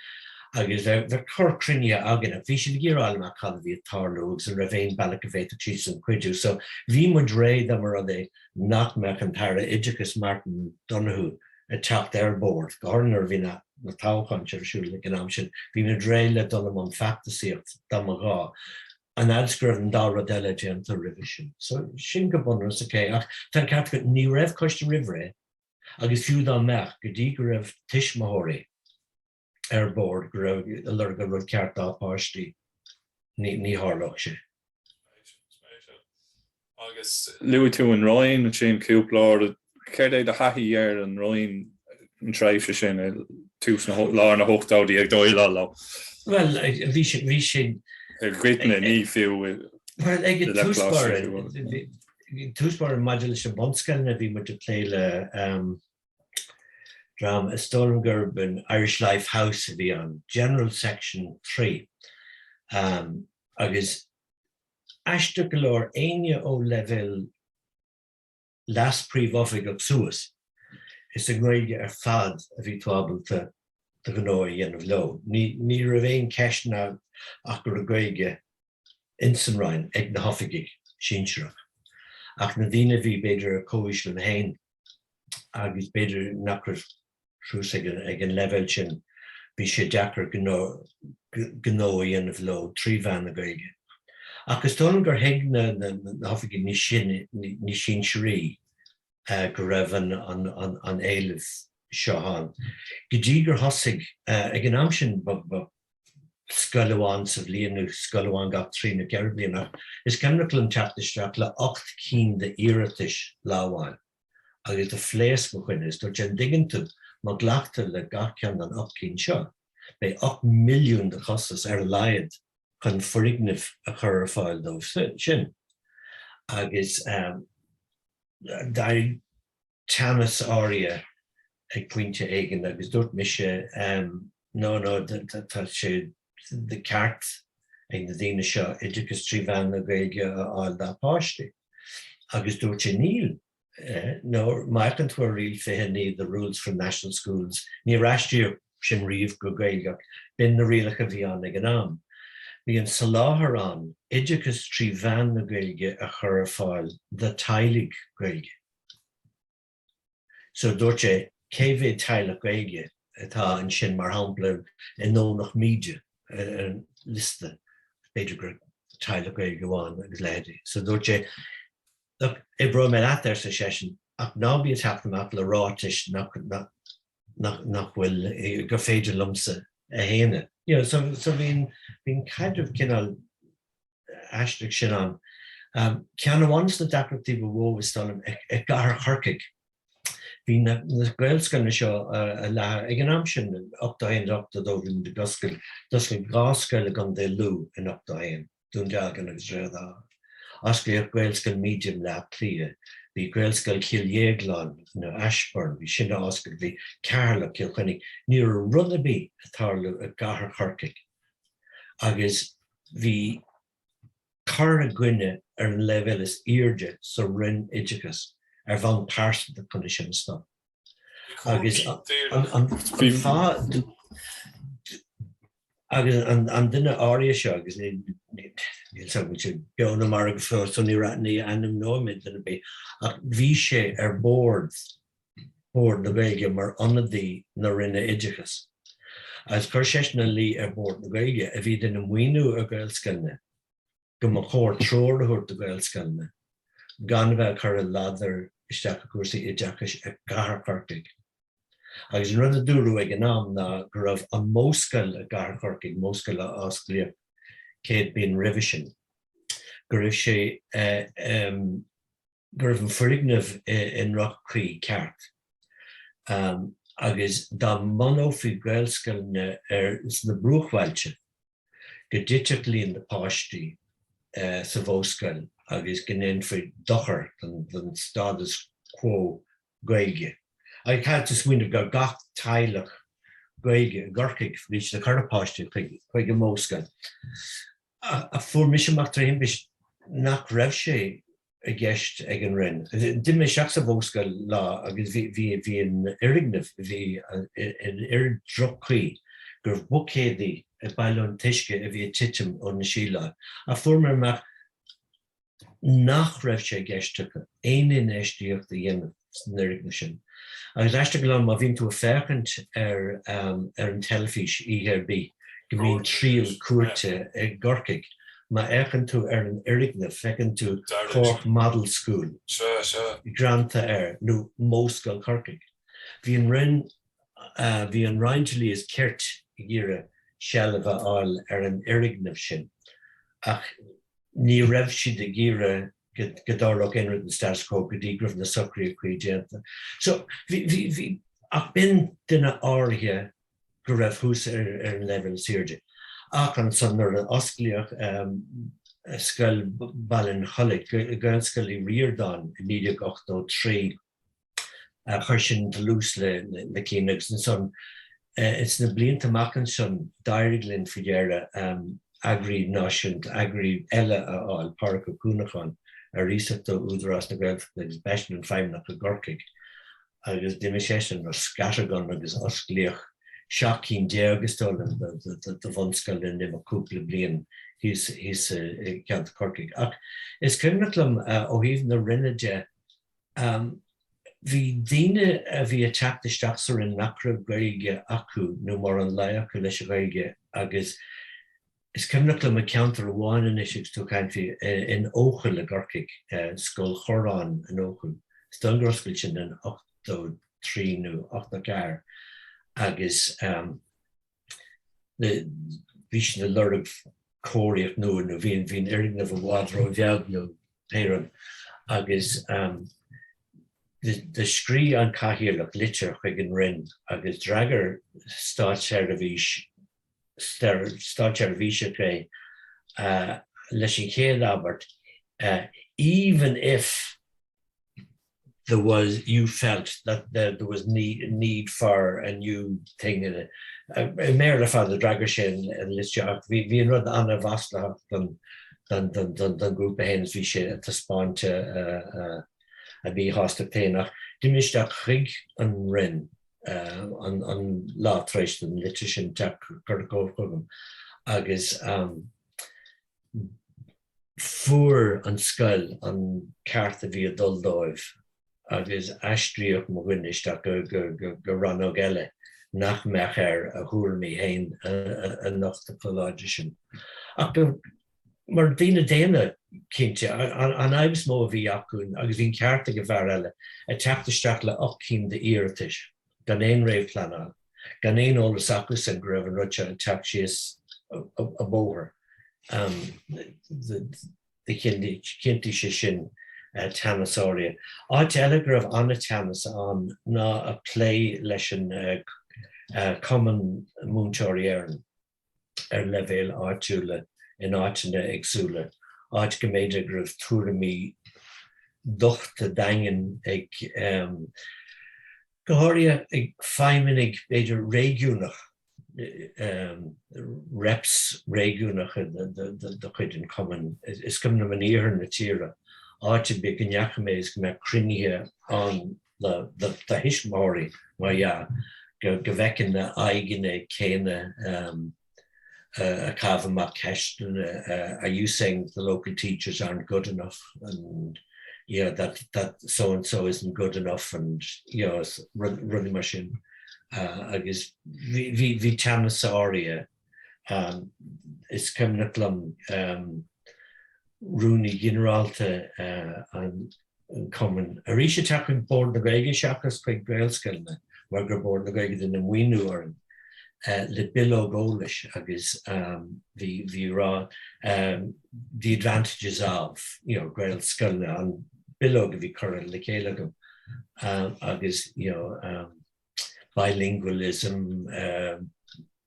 Agus bheith chur crinne agin a bhí sin gíráil mar cad bhí tarlúgus an raibh bailach a bhéit trí an cuidiú. So bhí muid réad am mar a nach meach an tara idirchas Martin Donoghue a tacht their board. Garner bhí na táchaintear siúla an am sin. Bhí muid réad le dullam an feachtasaíocht dá gá. An adscrúh an dá rodile déantar revision. So sin go bunas cé ach tá ceart go ní raibh coiste rihre agus fiú dá meach go dtí go raibh tiismóirí ar board go raibh a lurg go raibh ceart dápáistí ní tharlach sé. Agus luú tú an roiin an sin cúpláir céir é de hathí ar an roiin an tréimhse sin tús láir na hochtóidí ag dóil lá. Well, bhí sin Gritna ní fiú well, ag túspáir an maidir leis an bonscailna bhí muid a pléile drama Stolengerb and Irish Life House bhí an General Section 3. Agus aiste go leor aine ó level las príomhfheidhmeannach ag suas. Is a Gaeilge ar fad a bhí tábalta do gnóí dhéanamh leo. Ní raibh éon ceisna ach gur a Gaeilge insamráin ag na hofiigigh sinseach. Ach na dtíine bhí beidir a cóis le hain agus beidir nach raibh trús ag an level sin bhí sé deachar gnó dhéanamh leo trí bhean na Gaeilge. Agus tónn gur heag na hofiigigh ní sin sirí go raibh an éileh seán. Go dtí gur thosaigh ag an am sin scoil amháin sa bhliaanú scoil amháin gach trí na ceithre bliana. Is ceimhreacail an teachtasteach le 8 cín de iarratais láháin. Agus de phléas go chuine is dúirt an diggintú má ghlaachta le gach ceann an 8 cín seo. Bei 8 milliún de chostas ar laiad chun forígnimh a chur ar fáil dómh sin. Agus dair teannas áirithe ag pointe éigean agus dúirt me sé tá sé de ceart ag na dtíine seo idirchas trí bhean na Gaeilge áil dápáistí. Agus dúirt sé níl nó maith an túir riil fithe ní the rules from national schools ní raistíir sin riomh go Gaeilgeach bin na rialacha bhí an ag an am. Bhí an soláthar an idirchas trí bhean na Gaeilge a chur ar fáil the tháinig Gaeilge. So dúirt sé cé bheith tháinig Gaeilge atá an sin mar shampla in nónach míide an liste beidir gur tháinig Gaeilge bháin agus léidí. So dúirt sé I bro me leat ar sa sesin ach ná bí teachtamach le ráis nach bhfuil gur féidir lumsa a héine. So bhín kind of cinál aisteach sin an. Cean amháins na decoratíh bhó is talm ag gar churcaig Bhí na Gaelscoileanna seo ag an am sin 8 dóibhinn de Gaelscoil Gaelscoile gan dé lú in 8 dún deagan agus réadá. Oscail Gaelscoil medium le clia. Bhí Gaelscoil Cilhéaglan na Ashburn, bhí sin oscail bhí Carla Kilkenny ní runnabí atáirú a gahar chorcaig. Agus bhí cara gwine an level is irde so rinn idiachas van páirsa de chuna sin stop. Agus an duine áirithe seo agus níl beanna mar go fá so ní anam nóid duna bé ach bhí sé board na Gaeilge mar anadí na rinne idiachas. As chuir sé na lí board na Gaeilge a bhí duna muoinú a Gaelscoileanna go mar chóir tróir thuirt a Gaelscoileanna gan bheith chur a láidir isteach a cuasaí idiachas a gahar chorcaig. Agus an rud a dúrú ag an am ná go raibh an móscail a gahar chorcaig, móscail a oscailíocht céad bíon revision. Go raibh sé go raibh an phríomhnamh in rochchaí ceart. Agus dá manó faoi Gaelscoileanna is na brúchhailte go diteach líon na páistí sa bhóscail agus gnéan faoi dochar den status quo Gaeilge. Ag caite smuoineh go gach teilech Gaeilge gorcaig rís na carpáistí chuig an móscail. A fuair mis amach tréimhse nach raibh sé a gceist ag an rinn. Dim mé seach sa bhóscail lá agus bhí an irignamh bhí an irid drochaí gur bucéadaí a bailún tuisce a bhí titim ó na síle. A fuair mar amach nach raibh sé geisteacha éon éisteocht a dhéanamh san irigne sin. Agus eiste go má bhíonn tú a féchant ar an telefís IRB go bhíonn tríal cuairte ag gorcaig má échann tú ar an irigne fecinn tú Cork Model School granta nó móscail chorcaig. Bhí an rinn bhí an reintelí is ceart i gcíre sealamh áil ar an irignamh sin ach ní raibh siad a gcíre go dárlach inrid an status quo go dtí gribh na socraí chuí déanta. So bhí ach bin duine áirithe go raibh thús ar an level siirde. Ach an san nuair an oscailíoch scoil Ballin Choláiste Gaelscoil i Riordan in 1983 chuir sin lús le cíneags an son it's na blianta machchan sin dairg linn fiéire eagraí náisiúnt eagraí eile áil Páirc Ó Cúnacháin a ríochta údarás na Gaeltacht agus Feadhmeannach a gorcaig agus duine sé sin ar scattergun agus oscailíoch seachcín déagustáil de bhunscail in nimh cúpla bliain hís ceanta corcaig. Ach is cumnachlam ó híomh na rinneide bhí daoine a bhí a teachtasteach sa rin nach raibh Gaeilge acu nó mar an leiach leis a Gaeilge agus is cumnachlam a ceantar amháin inisisiús tú caintí in óchail le gorcaig scoil chorán in óchail. Stan groscail sin in 8-3 nó 8-4 agus bhí sin na lorg cóiríocht nua nó bhíon irignamh a bhádró bheag nó péireann agus de scrí an caitheoirlach litir chuig an rinn agus dragar stáit ar a bhís ré leis an chéad Albert even if you felt that there was need for a new thing in it. Mer le fad a dragar sin an listeach hí an rud anna bhasta dan grúpa hénas bhí sé a taspáinte a bhí hásta téanach. Dimisteach chuig an rinn an lá tréis an litir sin teach chuir chum agus fuair an scoil an ceart a bhí a dul dóibh agus aistríoch mo ghuiinisteach go ran ó geile nach meach a thuairmí hain a nachta choláide sin. Ach mar bhína déana cinnte an aibs mó a bhí acuin agus bhín cearta go bhar eile a teachtasteach le 8 de iartais gan éon réamh pleanáil gan éon ólas acus an go raibh an rute an teach síos a bóthar. De cinnti sé sin Tanasária. Áit eile gur raibh anna tanas an ná a phlé leis an common múntóirí levéil áitiúla in áitina agsúla. Áit go méidir gur raibh tuairimí dochta daingean ag go háirithe ag feidhmeannach beidir réigiúnach reps réigiúnach do chuid an common. Is cum na maníochar na tíre. Áit be go neachaméis go me cruinithe an the hismóirí mar go bhfeiceann na aigeanna céine a Kavamach Heshton, are you saying the local teachers aren't good enough, and that so and so isn't good enough, and it's running machine. I guess vi Tanasária is coming at Glum Rooney Generalte and common. Arisha tapping board the Gaeilge Shakas quick Gaelscoileanna, where go board the Gaeilge in the Winu or le bilog Polish agus the raw the advantages of Gaelscoileanna and bilog vi current le Gaeilge agus bilingualism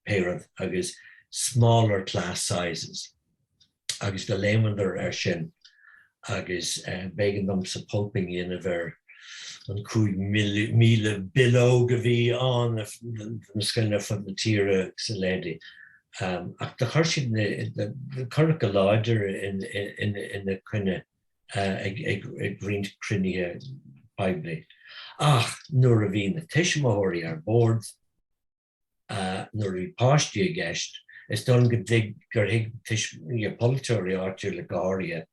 parent agus smaller class sizes agus the laymander sin agus begging them to pulping in a ver an cúig míle bilóg a bhí an na scoilne fan na tíre sa lédi. Ach de chuir the chuir go láidir in the cruine ag green cruinithe Bible. Ach, nuair a bhí na tiismóirí ar board, nuair a bhí páistí a gceist, is done go dig gur hiag politeoirí áitiúil le gáirithe.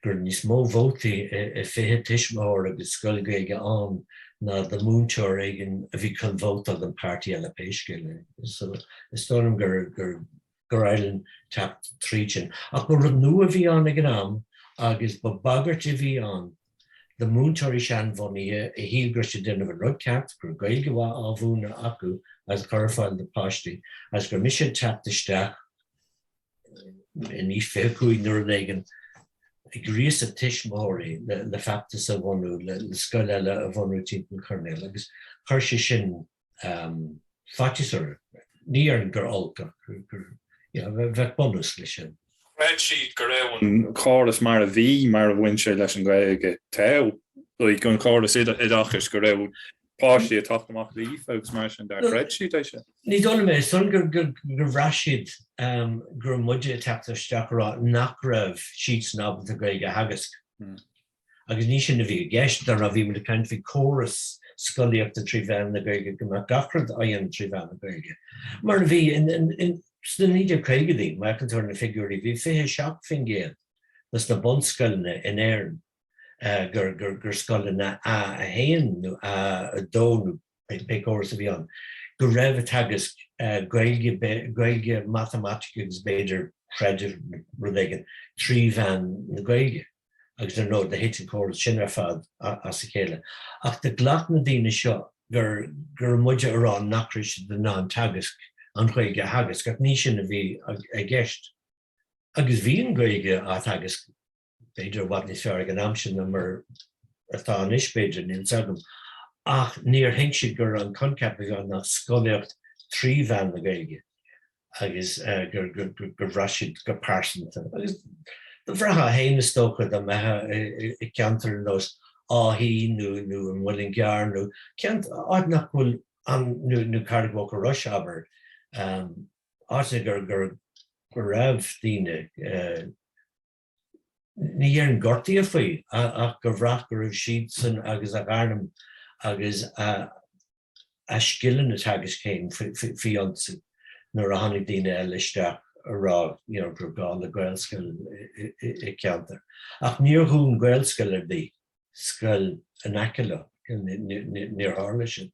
Gur níos mó vótaí i fiche tiismóir agus scoilgaige an na the múntóir aigean a bhí chun vóta an pártaí eile péisciúla. Is dónam gur éileann tap trítin. Ach go rud nua a bhí an ag an am agus ba bagart a bhí an the múntóirí sean bhoníthe a híl gur sé duine bh rudceart gur Gaeilge bhá ábhúna acu as chuirfáil na páistí as gur mis sé tap isteach in níos fécúig nuair an éigean Agrees a tiismóirí le feachtas a bhunú le scoil eile a bhunú timpeall Chonaill agus chuir sé sin fatisar ní ar an gur olga bheith bonus lei sin. Reid siad go raibh an choras mar a bhí mar a bhain sé leis an Gaeilge taobh go an choras idachas go raibh páistí a tacht amach líomh agus mar sin dar reid siad é sin. Ní dóna mé son gur bhreisiad gur muide a teachta isteach rá nach raibh siad snáb a Gaeilge hagasc. Agus ní sin a bhí gceist dar a bhí mu kind bhí choras scoilíocht a tríomhbhean na Gaeilge go mar gachrad aon tríomhbhean na Gaeilge. Mar bhí in sna níidir creigedaí mar an tuair na figurí bhí fiche seach fin géad nas na bonscoilne in éireann gur scoilna a héan nó a dó pe choras a bhí an. Go raibh tagas Gaeilge mathematicus beidir creidir rudéigen tríomhbhean na Gaeilge. Agus ar nó de héitin choras sin ar fad as a chéile. Ach de ghlach na daoine seo gur muide arán nachris de ná tagas an Gaeilge hagas gat ní sin a bhí a gceist. Agus bhí an Gaeilge a tagas beidir wat níos fearr an amsin mar atá an is beidir níl sagam. Ach níor hin si gur an concap an nach scoilíocht tríomhbhean na Gaeilge agus gur bhreisiid go páirsanta. Agus the bhreatha héana tócha a methe I ceantar nos áhí nó an bhfuil gear nó ceant áit nach bhfuil an nó cargó go rush aber áte gur raibh daoine ní ar an gortaí a faoi ach gur bhreath gur raibh siad san agus a gharnam agus a scileann na tagas céin faoi ansa nuair a tháinig daoine eile isteach ará gur gáil le Gaelscoil I ceantar. Ach níor thún Gaelscoil ar dí scoil an acala níor tharla sin.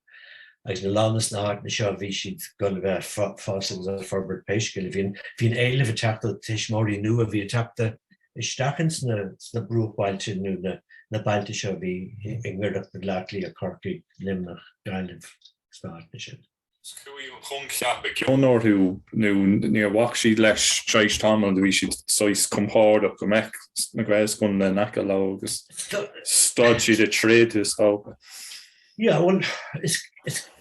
Agus na lánas na hart na seo bhí siad go bheith fásil a forbert péisciúil. Bhín éileh a teachta tiismóirí nua a bhí teachta isteachn sna brúchbailte nó na bailte seo bhí ag muireacht na ghlaiclí a Corcaigh limnach Gaeilge stáit na sin. chun ceap ceanúirú ní bhac siad leis tréis tamall bhí siad sois compárach go meic na Gaelscoileanna naca lá agus stáid siad a tréad is tócha. Yeah, well, it's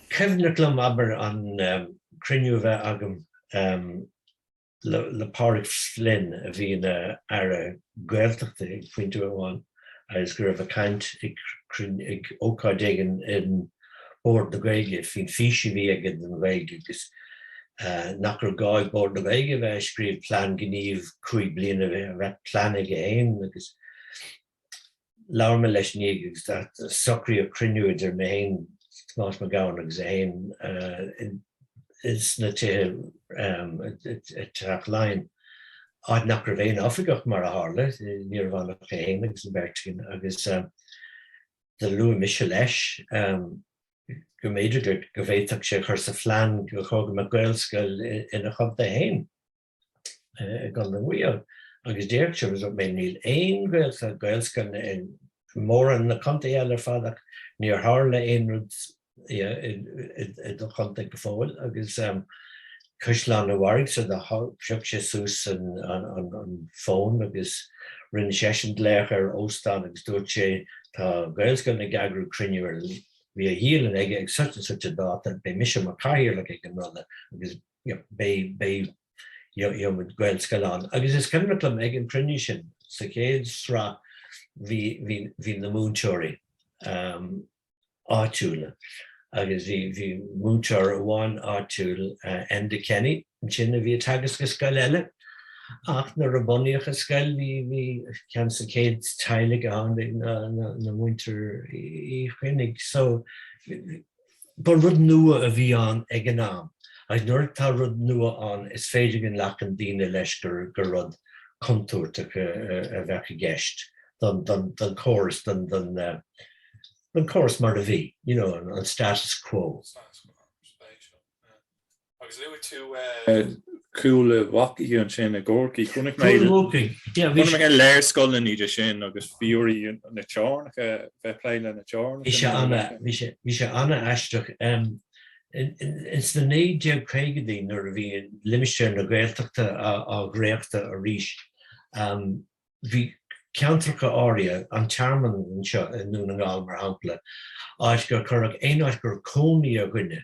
Kevin Glum aber an criniú bheith agam le páric flin a bhí ar a Ghaeltacht ag pointú amháin agus gur bh a caint ag ócáidégan in bord na Gaeilge fin físi bhí ag an Gaeilge agus nach gur gáid bord na Gaeilge bheith scríb plán gníomh 5 bliana a bheith plán ag aon agus Láir me leis níag agus socrí a criniú idir me hain más me gáin agus aon is na tithe teach lein áid nach gur bhéin áfrigach mar a hála níor bhánach aon agus an bertigin agus de luú mis leis go méidir go bhhéiteach sé chuir sa phlean go chóga me Gaelscoil ina chumta hain gan na bhuiamh agus déirc se was mé níl aon Gaelscoil mór an na chumta eile fadach níor hála aon rud i do chumta go fáil agus Cúisleán na bhairg so seach sé sús an fón agus rinne sé sin léach ar óstán agus dúirt sé tá Gaelscoil na gagrú criniúir bhí a híal ag such a dát be mis mar caiir le ag an rudna agus bé mud Gaelscoileanna agus is cymraclam ag an criniú sin sa céad srá hí na múntóirí áitiúla agus hí múntóir amháin áitiúil enda Kenny an sin a bhí tagas go scoil eile ach na rabbunaíoch a scoil hí cean sa céad tailig an na múntóir í chuinnig so ba rud nua a bhí an ag an am agus nuair tá rud nua an is féidir an leach an daoine leis gur rud contúirteach a bheith a gceist don chóras don chóras mar a bhí, an status quo. Agus luú tú cúla bhacaí an sin a gcóircaí chunig mé léir scoilin idir sin agus fiúí na tearnach bheith pléile na tearnach. Bhí sé anna eisteach is na néidir creigedaí nuair a bhí limisteir na Gaeltachta a gréachta a ríis. Bhí ceantracha áirithe an tearman nú na ngáil mar hampla áit gur chuireach éáit gur cónaí a gcuine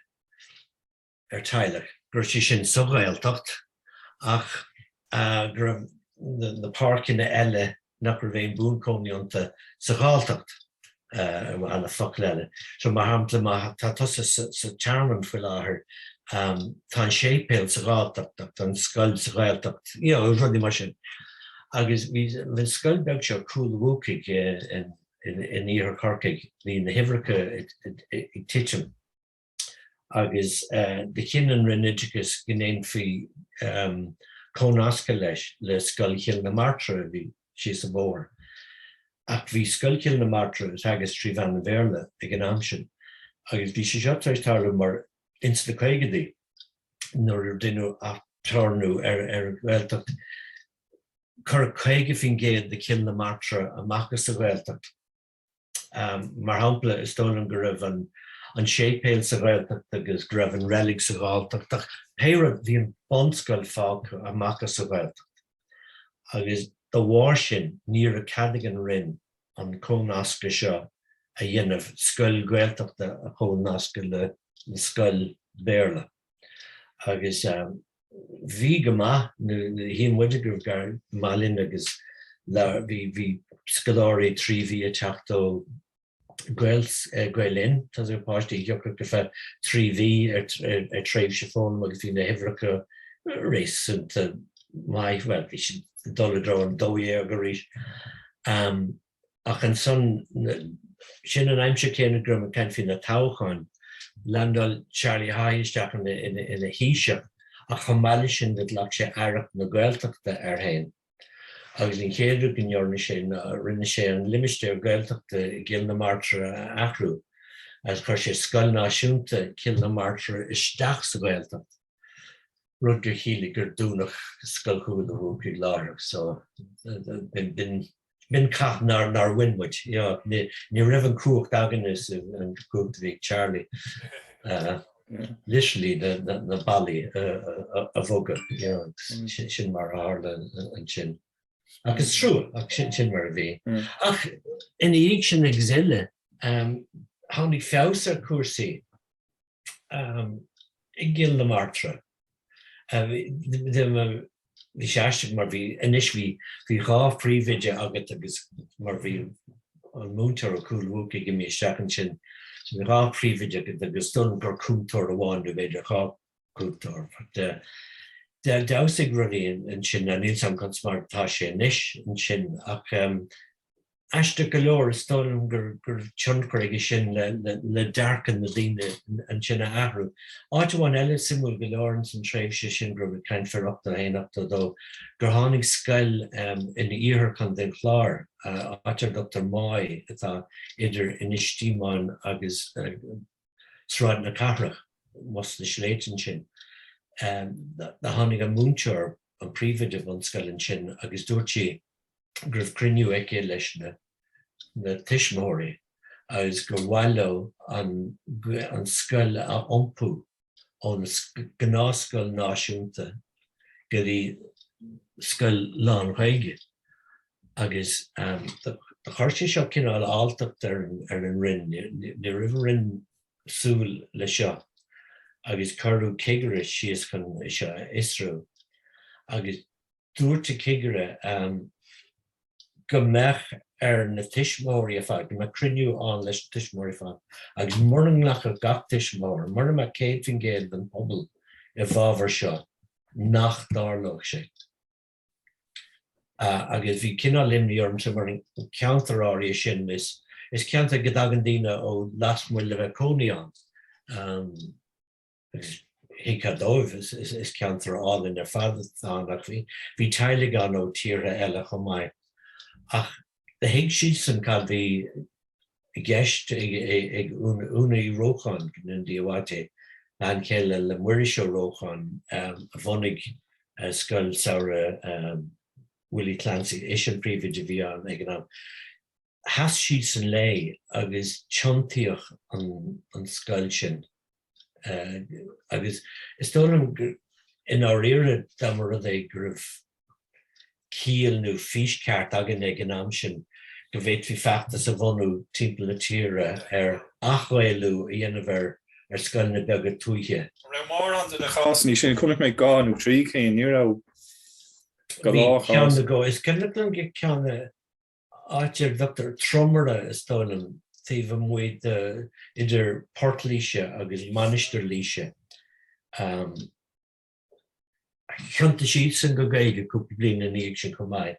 ar teilech gur sí sin sa Ghaeltacht ach gur na páircinna eile nach gur bhéon búncónaíonta sa Ghaeltacht anna focaile. So mar hampla tá tusa sa tearman fuil láthair tá sépéil sa Ghaeltacht tá scoil sa Ghaeltacht rudí mar sin. Agus bhí scoil beag seo cúil bhúcaig in íothar corcaig hí na himhreacha ag titim agus de cinan rinnideachas gnéon fí cónasca leis le scoilchiil na martra a bhí si sa bór ach bhí scoilchiil na martra is agus trí bhean na bhéarla ag an am sin agus bhí sé seotáis tarla mar insta chuigedaí nuair duine tarnú ar Ghaeltacht chur chuige fin géad de cin na martra amachchas a Ghaeltacht. Mar hampla is tólan go raibh an sépéil sa Ghaeltacht agus go raibh an relic sa Ghaeltacht. Péire bhí an bonscoil fág amachchas a Ghaeltacht. Agus do bhhair sin níor a cadig an rinn an cónasca seo a dhéanamh scoil Ghaeltachta a cónasca le scoil béarla. Agus bhí go maith híon muide gur gar málinn agus bhí scoláirí trí bhí a teachtó Gaeilge tá ar páistí dheochra go bheith trí bhí ar tréimhse fón agus bhí na himhreacha rééisúnta maith bhí sin doladrá an dóhé go rís. Ach an son sin an aimse céanna grom a cean fin na táchaáin landal Charlie Haisteach ina híise a chamáile sin dat leach sé airach na Gaeltachta ar hain. Agus in chéadú go ndearna sé rinne sé an limisteir Gaeltachta gil na martra achrú as chuir sé scoil náisiúnta cil na martra isteach sa Gaeltacht. Rud gur chiallaigh gur dúnach scoil chuúil a bhúcaigh láthach so bin cach nar winmuid. Ní raibh an cruach dagan is an cúta bhí Charlie. literally the bally a bhoga, sin mar hála an sin. Agus true, sin mar bhí. Ach, in íag sin ag zile, hánig feabhsar cuasaí i gcill na martra. Bhí seaiste mar bhí, inis bhí gá phríomhfheidhme agat agus mar bhí an múntar ó cúl bhuaca go mí isteach an sin. Bhí gá phríomhfheidhme agus dún gur cúntar amháin do bhéidir gá cúntar. D'fhosig ruí an sin a níl sam chun smart tá sé inis an sin ach Aiste go leor is stoilm gur tionchar ige sin le darcan na daoine an sin a ahrú. Áitimháin eile simú go leor an san tréimhse sin gur bh ceint fearachta héanaachta dó gur tháinig scoil in iarthar chun den chláir áitir Dr. Maith atá idir inistíán agus sráid na cathrach was na sléitin sin. Na tháinig a múntear an príomhfheidhme an scoil an sin agus dúirt gribh criniú aici leis na tuismitheoirí agus gur bhaile an scoil a iompú ón gnáthscoil náisiúnta go dtí scoil lán Gaeilge. Agus de chuirte seo cinál áltacht ar an rinn, ní rih rinn súil le seo agus chuirú cigire síos chun seo Israel. Agus dúirte cigire go mbeadh ar na tuismitheoirí a fad, go mbeadh criniú an leis tuismitheoirí fad. Agus murning nach a gach tuismitheoir, murna me céad fin géad an pobl I bhábhar seo nach dárlóg sé. Agus bhí cinál limní orm sa mar ceantaráirí sin is ceanta go dagan daoine ó lasmuil le bheith Conaíll hí cadóibh is ceantar álinn ar fad ach bhí teilig an ó tíre eile chomáid. Ach, de héag siad san cad bhí gceist ag únaí róchan in díomháte an céile le muirisio róchan a bhunaigh scoil saora Willie Clancy is an príomhfheidhme bhí an ag an has siad san lé agus tiontíoch an scoil sin. Agus is tólam in our éire damar a é gribh cíal nó físceart agan ag an am sin go bhfuil bhí feachtas a bhunú timpeall na tíre ar achmhailú a dhéanamh ar scoil na beaga tuaithe. Ra mór an de chasní sin chunig mé gá nó trí chéin ní rah go ceanna go is cinnalan go ceanna áitir Dr. Tromara is tólam tíh muid idir Portlíise agus Manister líise. Cheanta siad san go Gaeilge cúpla bliain in íag sin chomáid.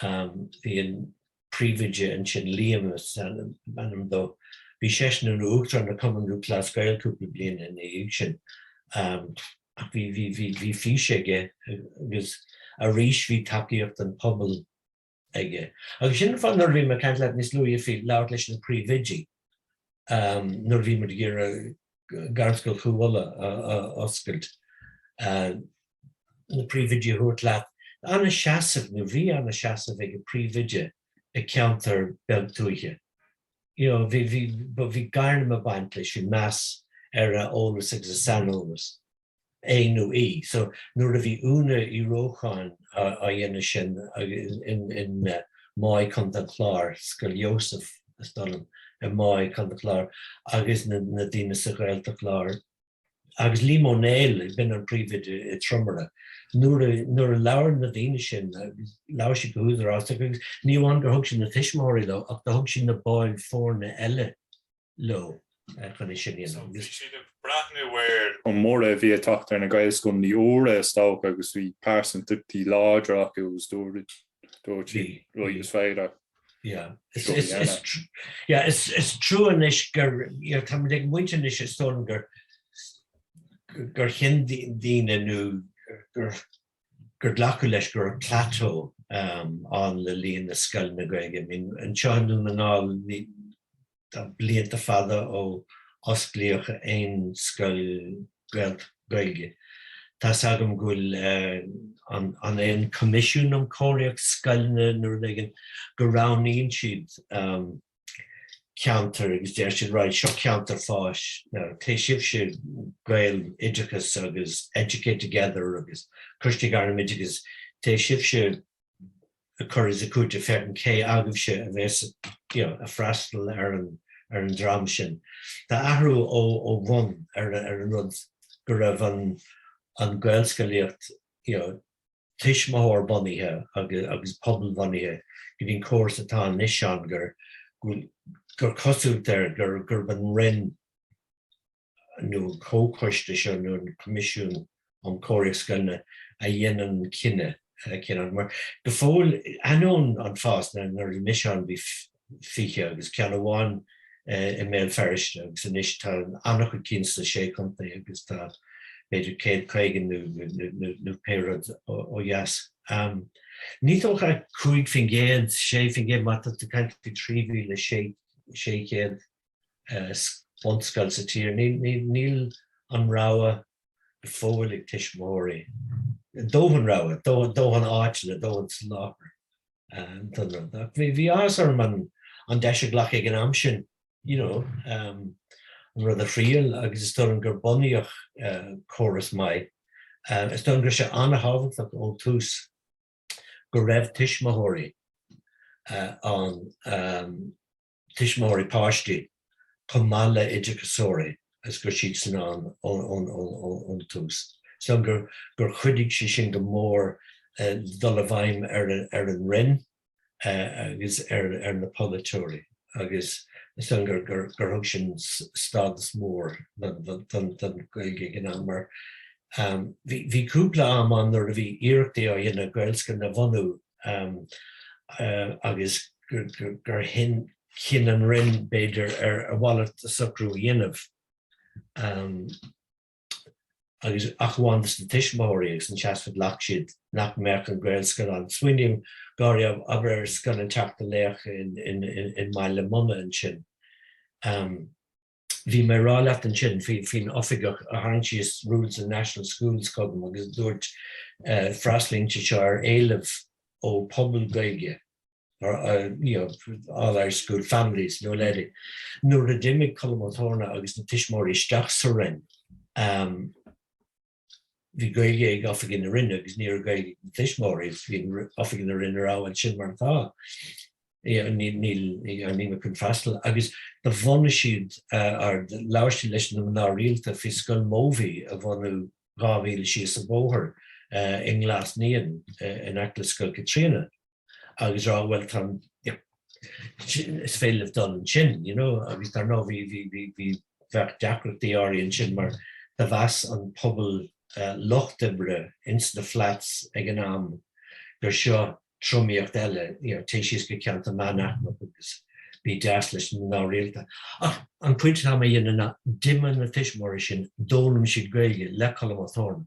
Bhí an príomhfheidhme an sin líamas anam dó. Bhí séisna an uachtar na Cumann Clás Gael cúpla bliain in íag sin. Bhí físe aige agus a rís bhí takeíocht an pobl aige. Agus sin fan nuair bhí me ceint le níos luí a fí leabhar leis na príomhfheidhme. Nuair bhí mar gur Gaelscoileanna Cú Uladh oscailt. Na príomhfheidhme thuairt leat. Anna seasamh nó bhí anna seasamh ag a príomhfheidhme a ceantar beag tuaithe. Bhí gairne a baint leis sin meas ar a ólas agus a sanolalas. A nó í. So nuair a bhí úna I rócháin a dhéanamh sin in maith chun den chláir, scoil Joseph is donnam I maith chun den chláir, agus na daoine sa Ghaeltacht chláir. Agus Limonel bin an príomhfheidhme I Tromara. Nuair a leabhar na daoine sin, leabhar si go údar as agus ní bhain gur thug sin na tuismitheoirí lo, ach do thug sin na báil fórna eile lo chun sin dhéanamh. An mór a bhí tacht ar na Gaelscoileanna ní óra stáach agus bhí pásan tutí láidraach agus dúirtí roiús féidir. Yeah, it's true in this gur tam ag muinte is is stolen gur chin díine nó gur glacu leis gur clató an le líon na scoil na Gaeilge. I mean, an seanú na ná blianta fada ó osclaíoch ein scoil Gaeilge. Tás agam gúil an ein comisiún am cóireacht scoilne nuair ag go raníonn siad ceantar agus déir siad ráid seo ceantar fáis té sibh sé gael isteachas agus educate together agus chuirtí gar agus té sibh sé a chur is a cúte fearn cé agah se a bheits a freistal ar an drám sin. Tá ahrú ó bhain ar an rud go raibh an Gaelscoileacht tuismóthir bunaithe agus pobl bunaithe go dtín córas atá níos an gur cosút ar gur ban rinn nó cócoiste seo nó an comisiún an Coláiste a dhéanaan cinenne mar go fóil anón an fás nar mis an bhí fiche agus cean bháin I mé ferrichte agus an is tá annach cínsta sé conta agus tá beidir céad caigan nó péad ó dheas. Ní tócha chuig fin géad sé fin géad mat caiint tríhí le sé céad sponscail sa tír. Níl an ráha fóil ag tuismóirí. Dóhan ráha, dóhan áitile, dóhan sláchar. Bhí as arm an deise glach ag an amsin, an rud a phríal agus is dóan gur Bunaíodh choras mai. Is dóan gur sé anna hábhachtach ó tús go raibh tuismóirí an tuismóirí páistí tamall idirchasóirí as gur siad san an tús. So gur chuidigh sé sin go mór dul a bhaim ar an rinn agus ar na polytóirí agus son gur thug sin stadas mór dan Gaeilge gná mar hí cúpla am an nuair a bhí iarachtaí á dhéanamh Gaelscoileanna na bhunú agus gur cin an rinn beidir ar a bhhailart a socrú dhéanamh agus achháin na tuismóirí agus an teasfad lach siad nach merc an Gaelscoileanna an swinnim gáir aber scoil an teachta léach in maile mama an sin. Bhí mé rá leat an sin fin ofigeach a haintíos rules in national schools cogam agus dúirt freistlingte seo ar éileamh ó pobl Gaeilge or all our school families no lady. Nuair a d'imigh Colm Ó Dúlacháin agus na tuismóirí isteach sa rinn. Bhí Gaeilge ag ofaigh na rinne agus níor Gaeilge na tuismóirí bhí ofaigh na rinne rá an sin mar tá. Níl chun freistal agus de bhunne siad ar láirtí leis na mná rialta fi scoil mómhaí a bhunú 2000 síos a bóthir in Glas Níon in Acla Scoil Catriona. Agus ráhfuil tan is féileh dul an sin, agus tar ná bhí bheith deacrachtaí áirí an sin mar de bheas an pobl lochtibre ins na flats ag an am gur seo tromíocht eile, té síos go ceanta meannach agus bhí deas leis na mná rialta. An puinte tá mé dhéanana diman na tuismóirí sin dónam siad Gaeilge le Colm Ó Dúlacháin.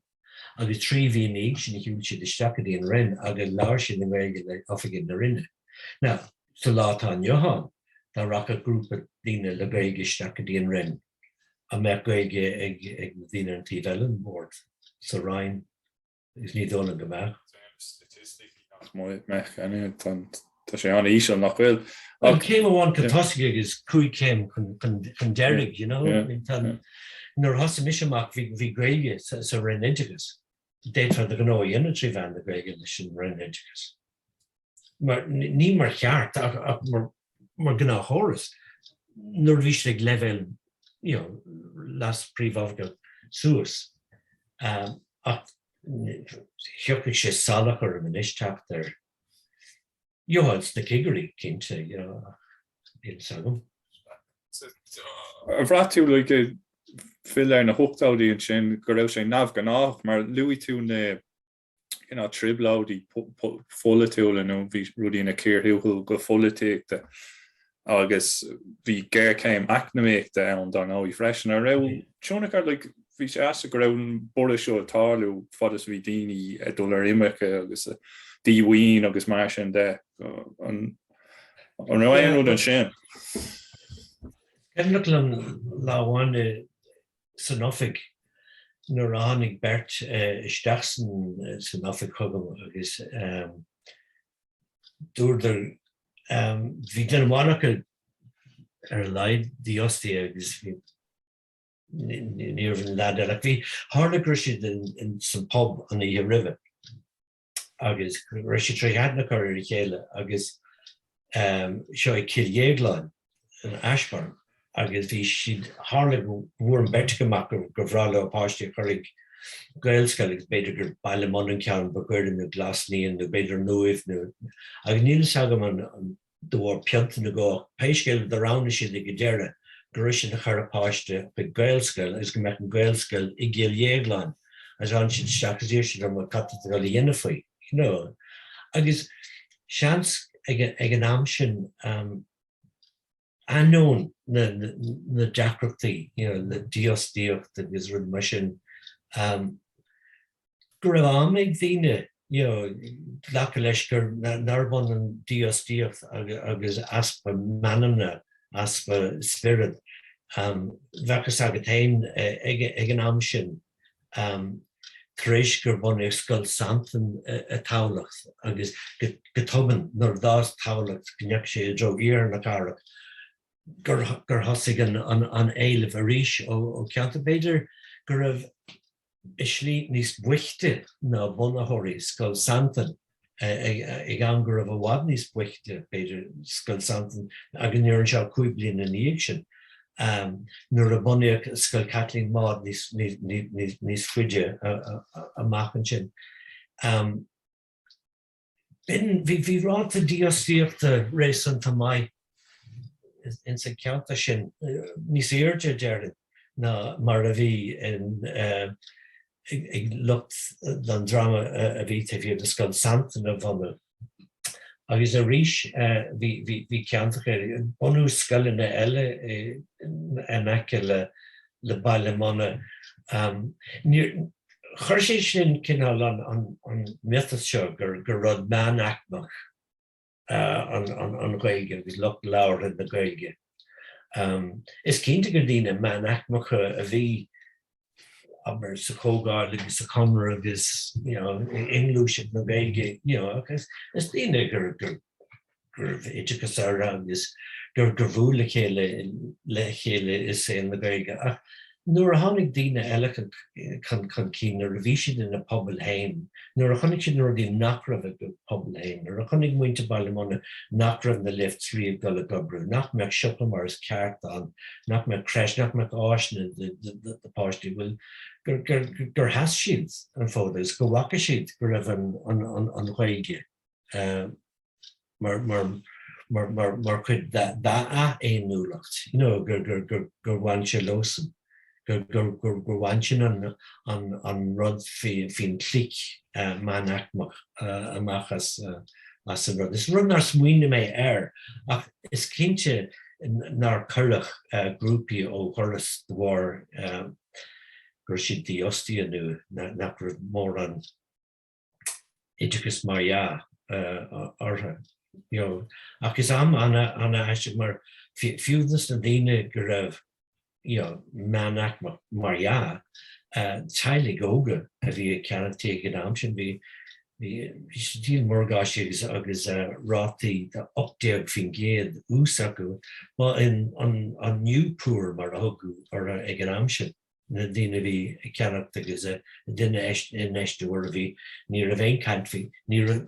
Agus trí bhíonaigh sin hiúil siad isteachadí an rinn agus láir sin na Gaeilge le ofaigh na rinne. Now, sa látá Johan, tá racha grúpa daoine le Gaeilge isteachadí an rinn a meach Gaeilge ag na daoine an tíomh eile mór sa rainn is ní dóna go meach. Tá sé an ísio nach bhfuil. An céim amháin go tosaigh agus cúig céim chun deireadh, nuair thosa miseach bhí Gaeilge sa rinn isteachas. Déantar de gnó dhéanana trí bhean na Gaeilge leis an rinn isteachas. Mar ní mar cheart ach mar gná chóras nuair bhí sé ag leibhéil las príomhfheidhmeannach suas. Ach thiocfaidh sé salachar an isteacht ar Johannes na Kigery cinnte, in sagam. A bhreaú le fill ar na hochtóidí an sin go raibh sé nabh gnách, mar luí tú na tribláidí folaitiúla nó bhí rudí na cíorthúil go folaitíochta agus bhí géir céim acnaíochta ann dar nó í freisin a raibh teonacha bhí sé as go raibh an borla seo atáú fadas bhí daoine dul ar imimecha agus díhaoin agus mar sin de an raibh an sin. Look an láháine san ofiig nuair a tháinig bert isteach san ofiig chugam agus dúirdar bhí den bhainach leid díostaí agus níor an lad bhí hála grisid in san pub an í rive agus riisi tríheadna choir i chéile agus seo i Cilléagláin an Ashburn agus bhí siad hála bhór an beirteach go bhrála opáistí chuig Gaelscoileanna beidir gur baile man an ceann ba gcuireann na glasníon nó beidir nuamh nó agus níl sagam an dóir peanta na gá péiscéil de rána siad go deire go raibh sin na charapáiste be Gaelscoil is go meach an Gaelscoil i Cilléagláin as an sin seachas sin am catadráil dhéana faoi. Agus seans ag an am sin anón na deacrachtaí, na díostíocht agus rud mar sin go raibh am ag bhíine lecha leis gur narbon an díostíocht agus aspa manamna aspa spirit bhechas agat hain ag an am sin Tréis gur bunaíodh scoil santan a tálacht agus go tuban nar dás tálacht gneach sé a drogaíar na carach gur thosaigh an éileh a ríis ó ceanta beidir gur raibh islí níos buaite ná bunathirí scoil santan ag an gur raibh a bhfad níos buaite beidir scoil santan agus níor an seo 5 bliain in íag sin. Nuair a bunaíodh scoil Catlín Mád níos fuide amach an sin. Bhí ráta díostíochta rééis an tamall in sa ceanta sin níos éirde dearad ná mar a bhí ag lucht an drama a bhí a bhí a scoil santan a bhana. Agus a ríis bhí ceantacha bunú scoileanna eile anaice le baile mana. Chuir sé sin cinál an mitas seo gur rud meannach an Gaeilge agus lucht Láir na Gaeilge. Is cinnte gur dtíine meannachmacha a bhí aber sa cógáil agus sa camera agus inglúise na Gaeilge agus is tíine gur isteachas agus gur bhúla chéile le chéile is é na Gaeilge. Nuair a tháinig daoine eile chun cí nuair a bhí siad in na pobl hain, nuair a chunig siad nuair a dtí nach raibh go pobl hain, nuair a chunig muointe baile mana nach raibh na lift tríomh go le gobrú, nach meach siopla mar is ceart an, nach meach creis, nach meach áisna de páistí bhfuil gur has siad an fódas, go bhacha siad go raibh an Gaeilge. Mar chuid dá éonúlacht, gur bhain sé lósan. Gur bhain sin an rud fin clic meannachmach amach as an rud. Is rud nar smuoine mé ach is cinnte nar curlach grúpi ó choras bhór gur siad díostaí nu nach raibh mór an isteachas mar ortha. Ach is am anna eiste mar fiúdas na daoine gur raibh meannachmach mar teilig óga a bhí ceannachtaí an am sin bhí díl mórgáisi agus rátaí de 8 fin géad ús acu an nniuúpúr mar thugu ar ag an am sin na daoine bhí ceannacht agus duine in eisteúir a bhí ní a bhéon cantmhí ní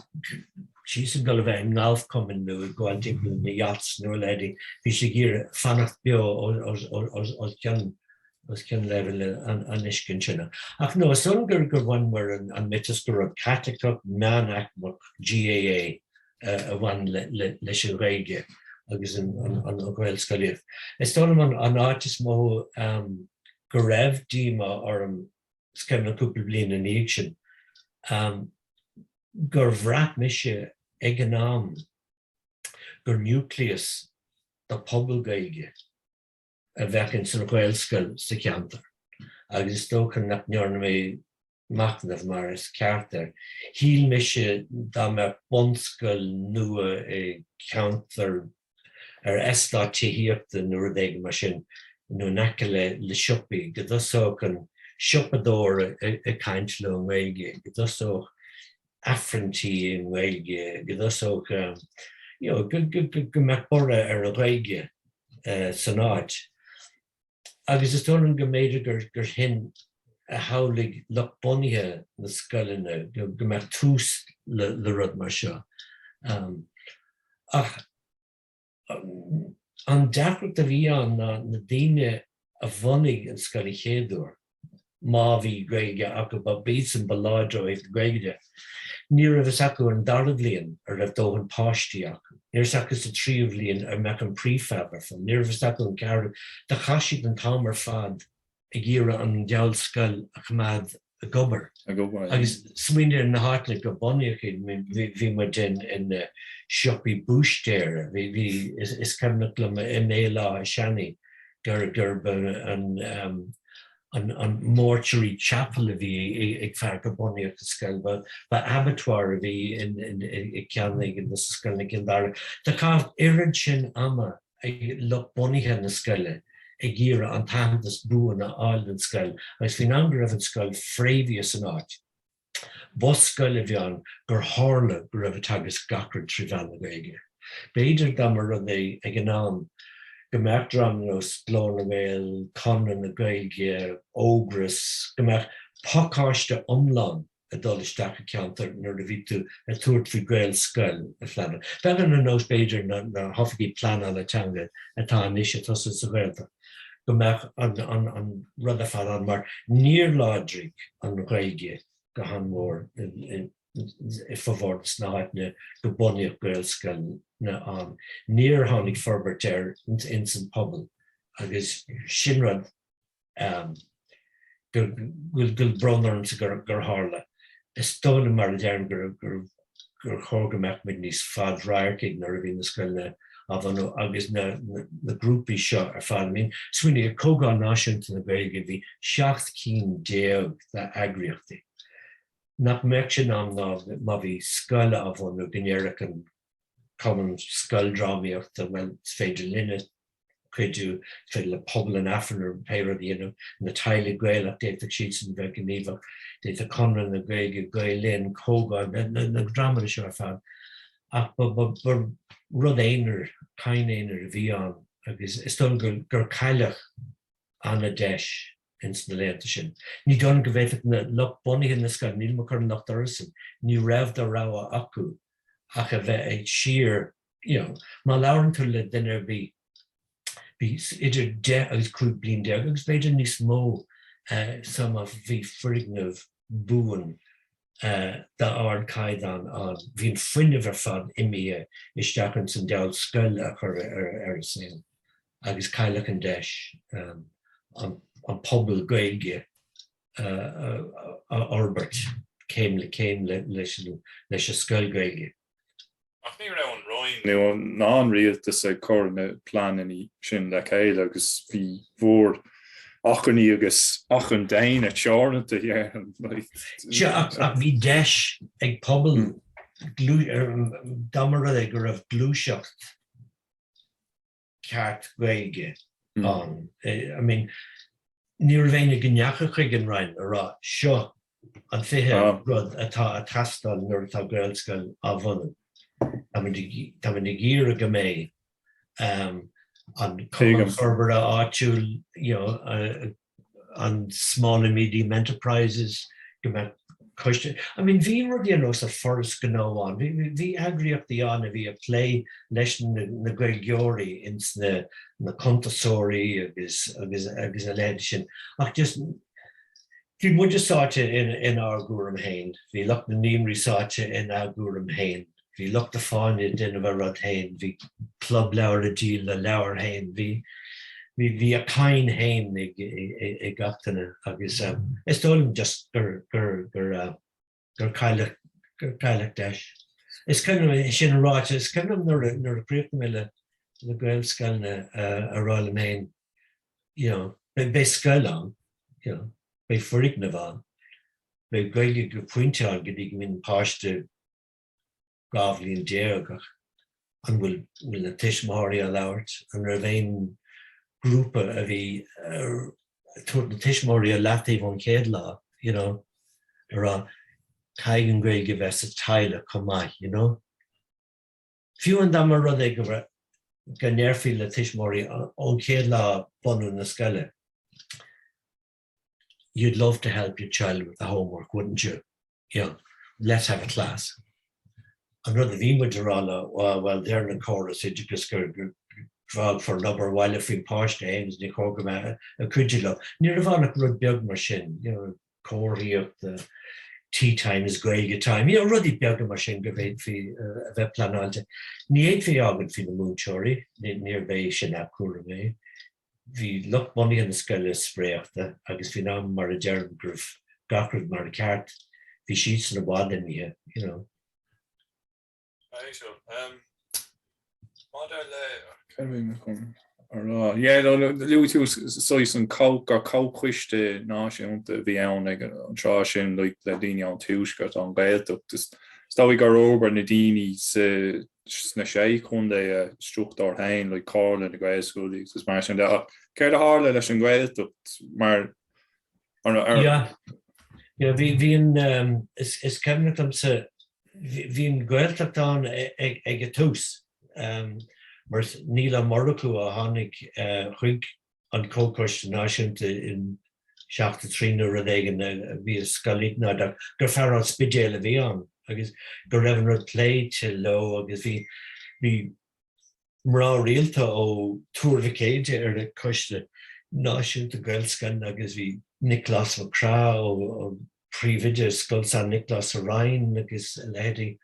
she's going to be in golf coming to go and take the yachts no lady fish gear fannacht bio or can level an iskin china ach no son gur one where an mitasgur of Gaeltacht meannach GAA one leisure agus an Gaelscoileanna is dom an artist mo go raibh díma or an sceimna cúpla bliain in íag sin gur bhreac mise ag an am gur nucleus the pobl Gaeilge a bheith san Gaelscoil sa ceantar agus tócan nach nearna mé macnamh mar is ceartar híl mise dá me bonscoil nua ag ceantar ar eslá tíhíochta nuair a dhéag mar sin nó naca le siopaí go dosócan siopadóir a caint le an Gaeilge go dosóch affrantí in Gaeilge go dosóch go meach bora ar a Gaeilge san áit. Agus is tónn go méidir gur hin a hálaigh luch bunaithe na scoileanna go mbeadh tús le rud mar seo. Ach an deachracht a bhí an na daoine a bhunaigh an scoil chéadúir má bhí Gaeilge acu ba bíos an baláidre éh Gaeilge. Ní raibh acu an dara bhliain ar raibh dóthain páistí acu. Ní acu sa tríomh bhliain ar meach an príomhfheadhmeannach fan. Ní raibh acu an cearú de chaisiigh an támar fad ag gíire an Gaelscoil a chumad a gobar. Agus smaoinear na háitne go Bunaíodh bhí mar den in siopaí búistéire. Bhí is cemnach le iméilá a seanaí gur an mortuary chapel a bhí ag fearr go Bunaíodh a scoil, ba abattoir a bhí i ceannaigh in na scoilna cin dara. Tá cá irid sin ama ag luch bunaithe na scoile ag gíire an taithnitas buan a áil an scoil. Agus bhí an raibh an scoil fréimhíos an áit. Bus scoil a bhí an gur tharla go raibh tagas gacrad trí bhean na Gaeilge. B'éidir damar an ag an am go mbeadh dramnos glór na Gael, Chonaill na Gaeilge, ógras, go mbeadh pácáiste omláin a dul isteach a ceantar nuair a bhí tú a tuairt faoi Gaelscoil a phléann. Began an nós b'éidir na hoficí Pléann Colm atá aníos tusa sa Ghaeltacht. Go mbeadh an rud a fad an mar níor láidrigh an Gaeilge go hanmór i favóras na háitne go Bunaíodh Gaelscoil na an. Níor tháinig forbairt in san pobal agus sin rud gur bronnarm sa gur tharla. Is tóna mar a dearm gur chógamach mid níos fad ráircaigh nar a bhí na scoilne a bhanú agus na grúpaí seo ar fad. Swinine a cógáil náisiúnta na Gaeilge bhí 7 déag de eagraíochtaí. Nach mbeadh sin an má bhí scoile a bhanú gnéireach an common scoildrámaíocht a bhfuil féidir linne chuidú féidir le pobl an affran ar péire dhéanamh na tháinig Gaelach déantar siad an bheith gníomhach déantar Chonaill na Gaeilge linn cógáil na drama seo ar fad. Ach bur rud éonar cain éonar a bhí an agus is dul gur cailleach anna deis ins na léanta sin. Ní don go bhfuil na luch bunaithe na scoil níl mar chun nach dorasan, ní raibh do rá acu ach a bheith ag siar, má labharann tú le duine bhí idir 10 agus 5 bliain de agus b'éidir níos mó sama bhí frigneamh buan da ard caiid an bhín fuinneamh ar fad imi isteach an san Gaelscoil a chur ar sin agus cailleach an deis an pobl Gaeilge orbert céim leis a scoil Gaeilge. Ach ní raibh an roiin ná an rialtas a chur na pléannaí sin le chéile agus bhí mhór achanaí agus achan dain a tearnata dhéanam. Ach bhí deis ag pobl damara ag gur raibh glúiseacht ceart Gaeilge an. Ní bhéine gneacha chuig an rainn ará seo an fiche rud atá a tastal nuair atá Gaelscoil a bhanam. Tá man ag gíre go mé an forbara áitiúil an small and medium enterprises go mbeadh coiste. Bhí rud os a forras go nóháin. Bhí eagraíochtaí an a bhí a phlé leis na Gaeilgeoirí ins na contasóirí agus a léid sin. Ach just bhí muide sáte in Árgúram hain. Bhí lucht na níomhrí sáte in Árgúram hain. Bhí lucht a fáinne duine bheith rud hain. Bhí club leabhar a díl le leabhar hain. Bhí a cain hain ag gatainna agus is dólam just gur cailleach deis. Is cynnig sin an ráite, is cynnig nuair a príomh mé le Gaelscoileanna a ráil am hain, be scoil an, be phríomhfheidhmeannach an, be Gaeilge go puinte an go dtí go mbeadh páiste gábhlíonn déagach an bhfuil na tuismitheoirí a labhairt an raibh aon grúpa a bhí tuairt na tuismitheoirí a leataobh an chéad lá, ará caiig an Gaeilge bheith sa teile chomh maith, Fiú an damar rud ag go bhfuil gan nearfií le tuismóirí ón chéad lá bunú na scoile. You'd love to help your child with the homework, wouldn't you? Let's have a class. And rud a bhí muid arála, well, they're in the chorus, just drag for number while if we páiste aims ní chóga me a cúidile. Ní bhánach rud beag mar sin, cóiríocht, the tea time is Gaeilge time. Rudí beag mar sin go bhéad fi a bheith planáilte. Ní éad fi agad fi na múnseoirí, níor bhéh sin acúra mé. Bhí lucht bunaí an scoile spréachta, agus bhí ná mar a dearm gribh gacrad mar a ceart, bhí siad na bhád in mí, Luú sois an cáchuiste náisiúnta bhí ann ag an trá sin le daine an túisceart an Gaeltacht. Stáigh gur obair na daoine na sé chun é struchttar hain le cála na Gaelscoileanna gus mar sin de céir a hála leis an Gaeltacht mar bhí is cemnachtam sa bhí an Gaeltacht an ag a tús. Mar níl an marú a tháinig chuig an cócóiste náisiúnta in 73 nuair a éigean bhí scoilíochna gur fearr an spidéal a bhí an, agus go raibh an rud phlé til lo, agus bhí mrá rialta ó túrhicéide ar le coiste náisiúnta Gaelscoileanna, agus bhí Nicholas Macrá ó Príomhfheidhmeannach scoil San Nicholas a Rhine agus lehéadí.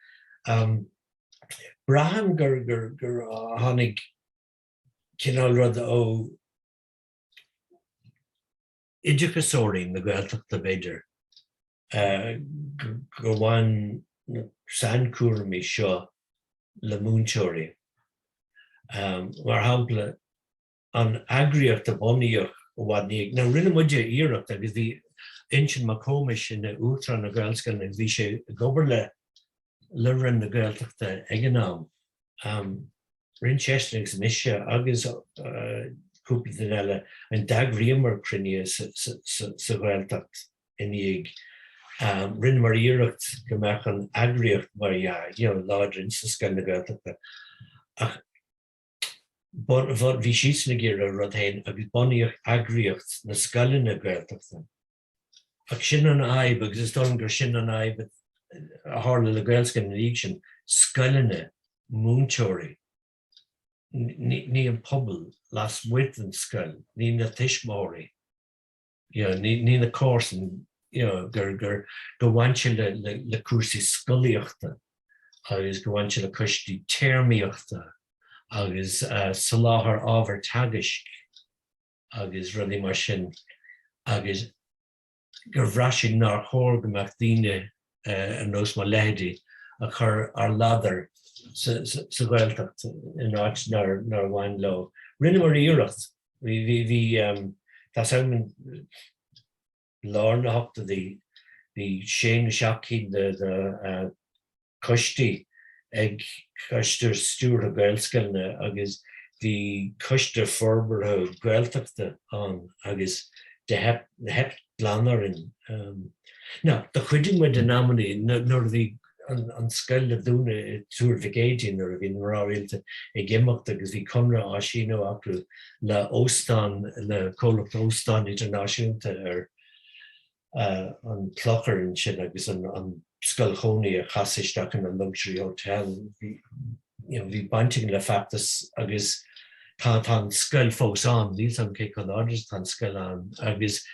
Braham gur tháinig cinál rud ó idirchasóirí na Gaeltacht a bhéidir. Go bhain san cuairmí seo le múnseoirí. Mar hampla an eagraíocht a Bunaíodh ó bhaid ná rinne muide iireacht agus bhí insin macóis in na útra na Gaelscoileanna bhí sé gobar le rin na Gaeltachta ag an am. Rin séisteach mise agus cúpla den eile an dagríomar cruinne sa Gaeltacht in dhéag. Rin mar iireacht go mbeadh an eagraíocht mar láidrin sa scoil na Gaeltachta. Bhí sios na ggéire rud hain agus Bunaíodh eagraíocht na scoile na Gaeltachta. Ach sin an aib agus is dom gur sin an aib a hála le Gaelscoileanna ag sin scoileanna múnseoirí. Ní an pobl las muid an scoil, ní na tuismóirí, ní na córsan gur go bhaintse le cuasaí scoilíochta, agus go bhaintse le costí téirmíochta, agus sa láthair ábhar taigéisc, agus rudí mar sin, agus gur bhreasigh nar chóir gomach daoine an nós má lehéadí a chur ar ladar sa Gaeltacht in áit nar bhain lo. Rinne mar iireacht, bhí tá saoin Láir na hochtóidí, bhí sé na seachaí de costí ag coistir stúr a Gaelscoileanna agus bhí coistir forbartha Gaeltachta an agus de heb lanarin. Now, the chuiding with the nominee, nor the an scoil a dúna túrhicéidí nor a bhí mar áiríalta ag imeacht agus bhí conra á síno acu le óstán le cólacht óstán idirnáisiúnta ar an clochar in sin agus an scoil chónaí a chasisteach in an luxury hotel. Bhí banting le feachtas agus tá scoil fós an, níl an cé chun áidir tá scoil an agus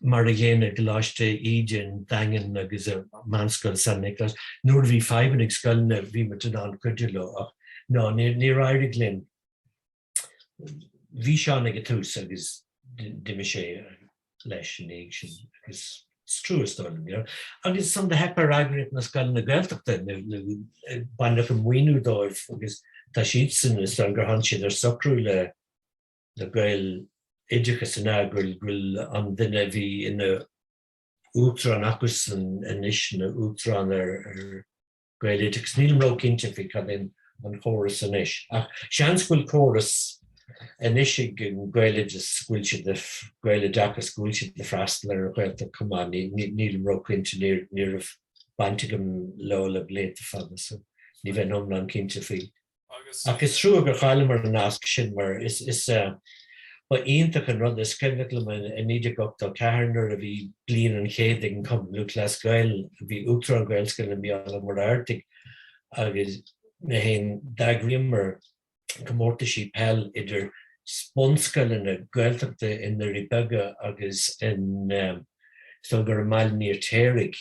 mar a dhéana Coláiste Idirn dagan agus a manscoil San Nicholas. Nuair bhí feidhmeannach scoilna bhí mar an cuidirló ach ná ní éirigh linn. Bhí seán ag a tús agus duime sé leis an éig sin agus trúastáil. Agus san de hepar eagraíocht na scoil na Gaeltachta bainach an muoinú dóibh agus tá siad san is an gur han siad ar socrú le Gael idirchas in agriil an duine bhí ina útran agus an inis na útran ar Gael idirchas níl ró cinnte bhí cad an chóras an isis. Ach sean scoil chóras an isig an Gael idirchas scoil siad de Gael dachas scoil siad de freastal ar Gaelta cumán níl ró cinnte níor bantigam lo le bléta fada so ní bheith an cinnte bhí. Agus trú gur chaile mar an asc sin mar is ba ionach an rud is cinmh le in idir gotá cearnar a bhí blian an chéad an cum lu Gaelscoil a bhí útar an Gaelscoil mí mar airtig agus na hen dagrimmer gomórta sí pell idir sponscoileanna Gaeltachta in na Ribega agus in so gur mail níor téirigh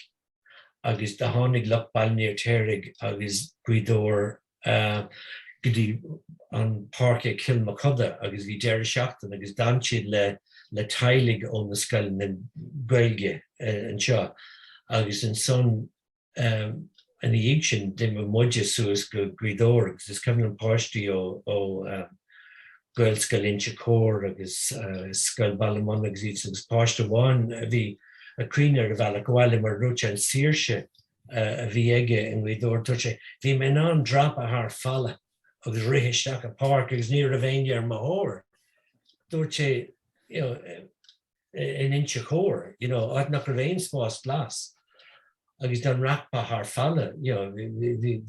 agus de tháinig lech bail níor téirigh agus gcuidóir gotí an parke Kilmacoda agus bhí deir seachtain agus dan siad le tailig ón na scoil na Gaeilge an seo agus an son an íag sin dim muide suas go gcuidóir agus is cumn an páistí ó Gaelscoileanna cór agus scoil Ballamon agus páiste bháin a bhí a crínar a bhealach bhile mar rúte an síorse a bhí aige in gcuidóir tuirte. Bhí me ná an drap a thar falla agus rihisteach a park agus níor a bhéine ar mahór. Dúirt sé in inche chóir, áit nach ra bhéin spás glas. Agus dan rappa thar falla, ví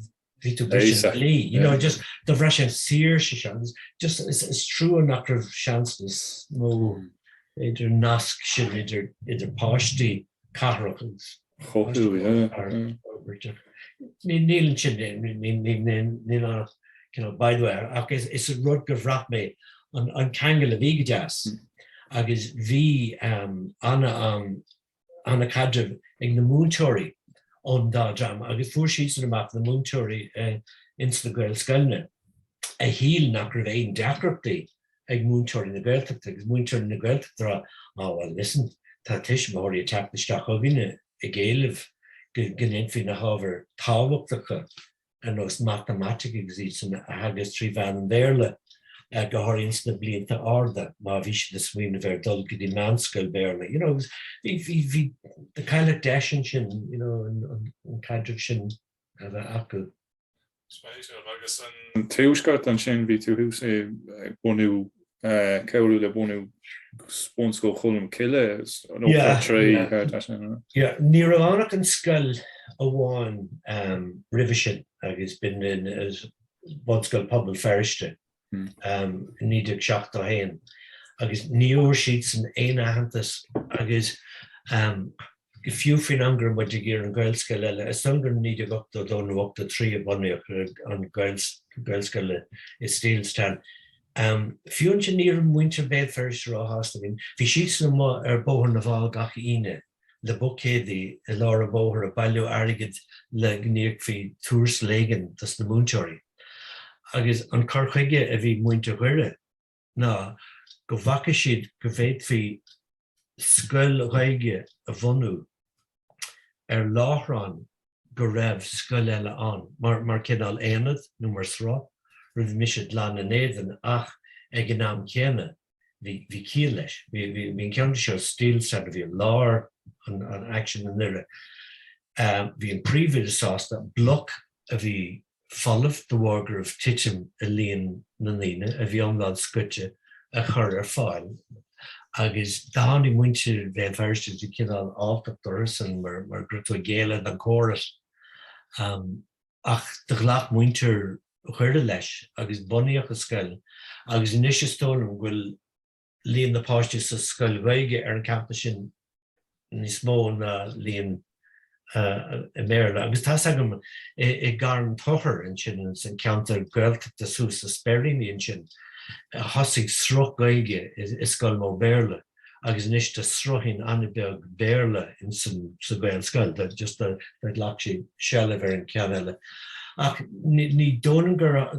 tú lí, just the Russian sear just is true nach raibh seanslas nó idir nasc sin idir páistí carachas. Níl sin by is a rud go bhreacht mé an cheangail a bhí deas agus bhí anna cadrih ag na múntóirí ón dá dram agus fuair siad amach na múntóirí ins na Gaelscoileanna a híl nach raibh éon deacrachtaí ag múntóirí na Gaeltacht agus múntóirí na Gaeltacht rá well listen tá tuis móirí teachtaisteach a bhíine i ggéileh gnéint hí na hábhar tábhachtacha an os mathematic exísan a hagus trí bhean an bhéirle go háiríonn na blianta arda má bhí si de smaoine bhar dul go dtí meánscoil béirle. Bhí de caiile deisian sin an cadrih sin a bheith acu. Agus an túúscat an sin bhí tú hús é bunú ceú le bunú sponsco Colm ciile ní raibh an scoil a bháin ribh sin agus bin in bonscoil pobl feriste níidir seach a héin agus níor siad san éanahantas agus go fiú fin angra mu gur an Gaelscoil eile is angur níidir gota dónhachtta trí a Bunaíodh an Gaelscoile is stílstan. Fiún sin níor muinte béad feriste rá hásta bhín. Bhí siad san ar bóthar na bháil gach ine le bocédaí i lá a bóthar a bailú airgid le gníoch fhí túrs léigen tas na múntóirí. Agus an carchuige a bhí muinte chuire ná go bhacha siad go bhéad fhí scoil Gaeilge a bhunú ar láthrán go raibh scoil eile an mar cinál éanad nó mar srá rud misisiid lean an éan ach ag an náam chéine bhí cí leis. Bhín ceann seo stílstan a bhí Láir an action an nire. Bhí an príomhid sásta bloc a bhí fallh do bhhargur of titim a líon na líine a bhí angáil scoite a chur ar fáil. Agus dánig muinte bheith ferste tú cinál áchtachtas an mar grúta géile an córas. Ach de ghlaach muintear chuirde leis agus bunaíodh a scoil agus inis tónam bhfuil líon na páistí sa scoil Gaeilge ar an campa sin níos mó na líon i méile. Agus tá agam i garan tochar an sin san ceantar Gaeltacht a sús a spéiríon sin thosaigh sruch Gaeilge is scoil mó béirle agus inis de sruchín anbeag béirle in san Gaelscoil just de ghlaach sí sealah ar an cean eile. Ach ní dónam gur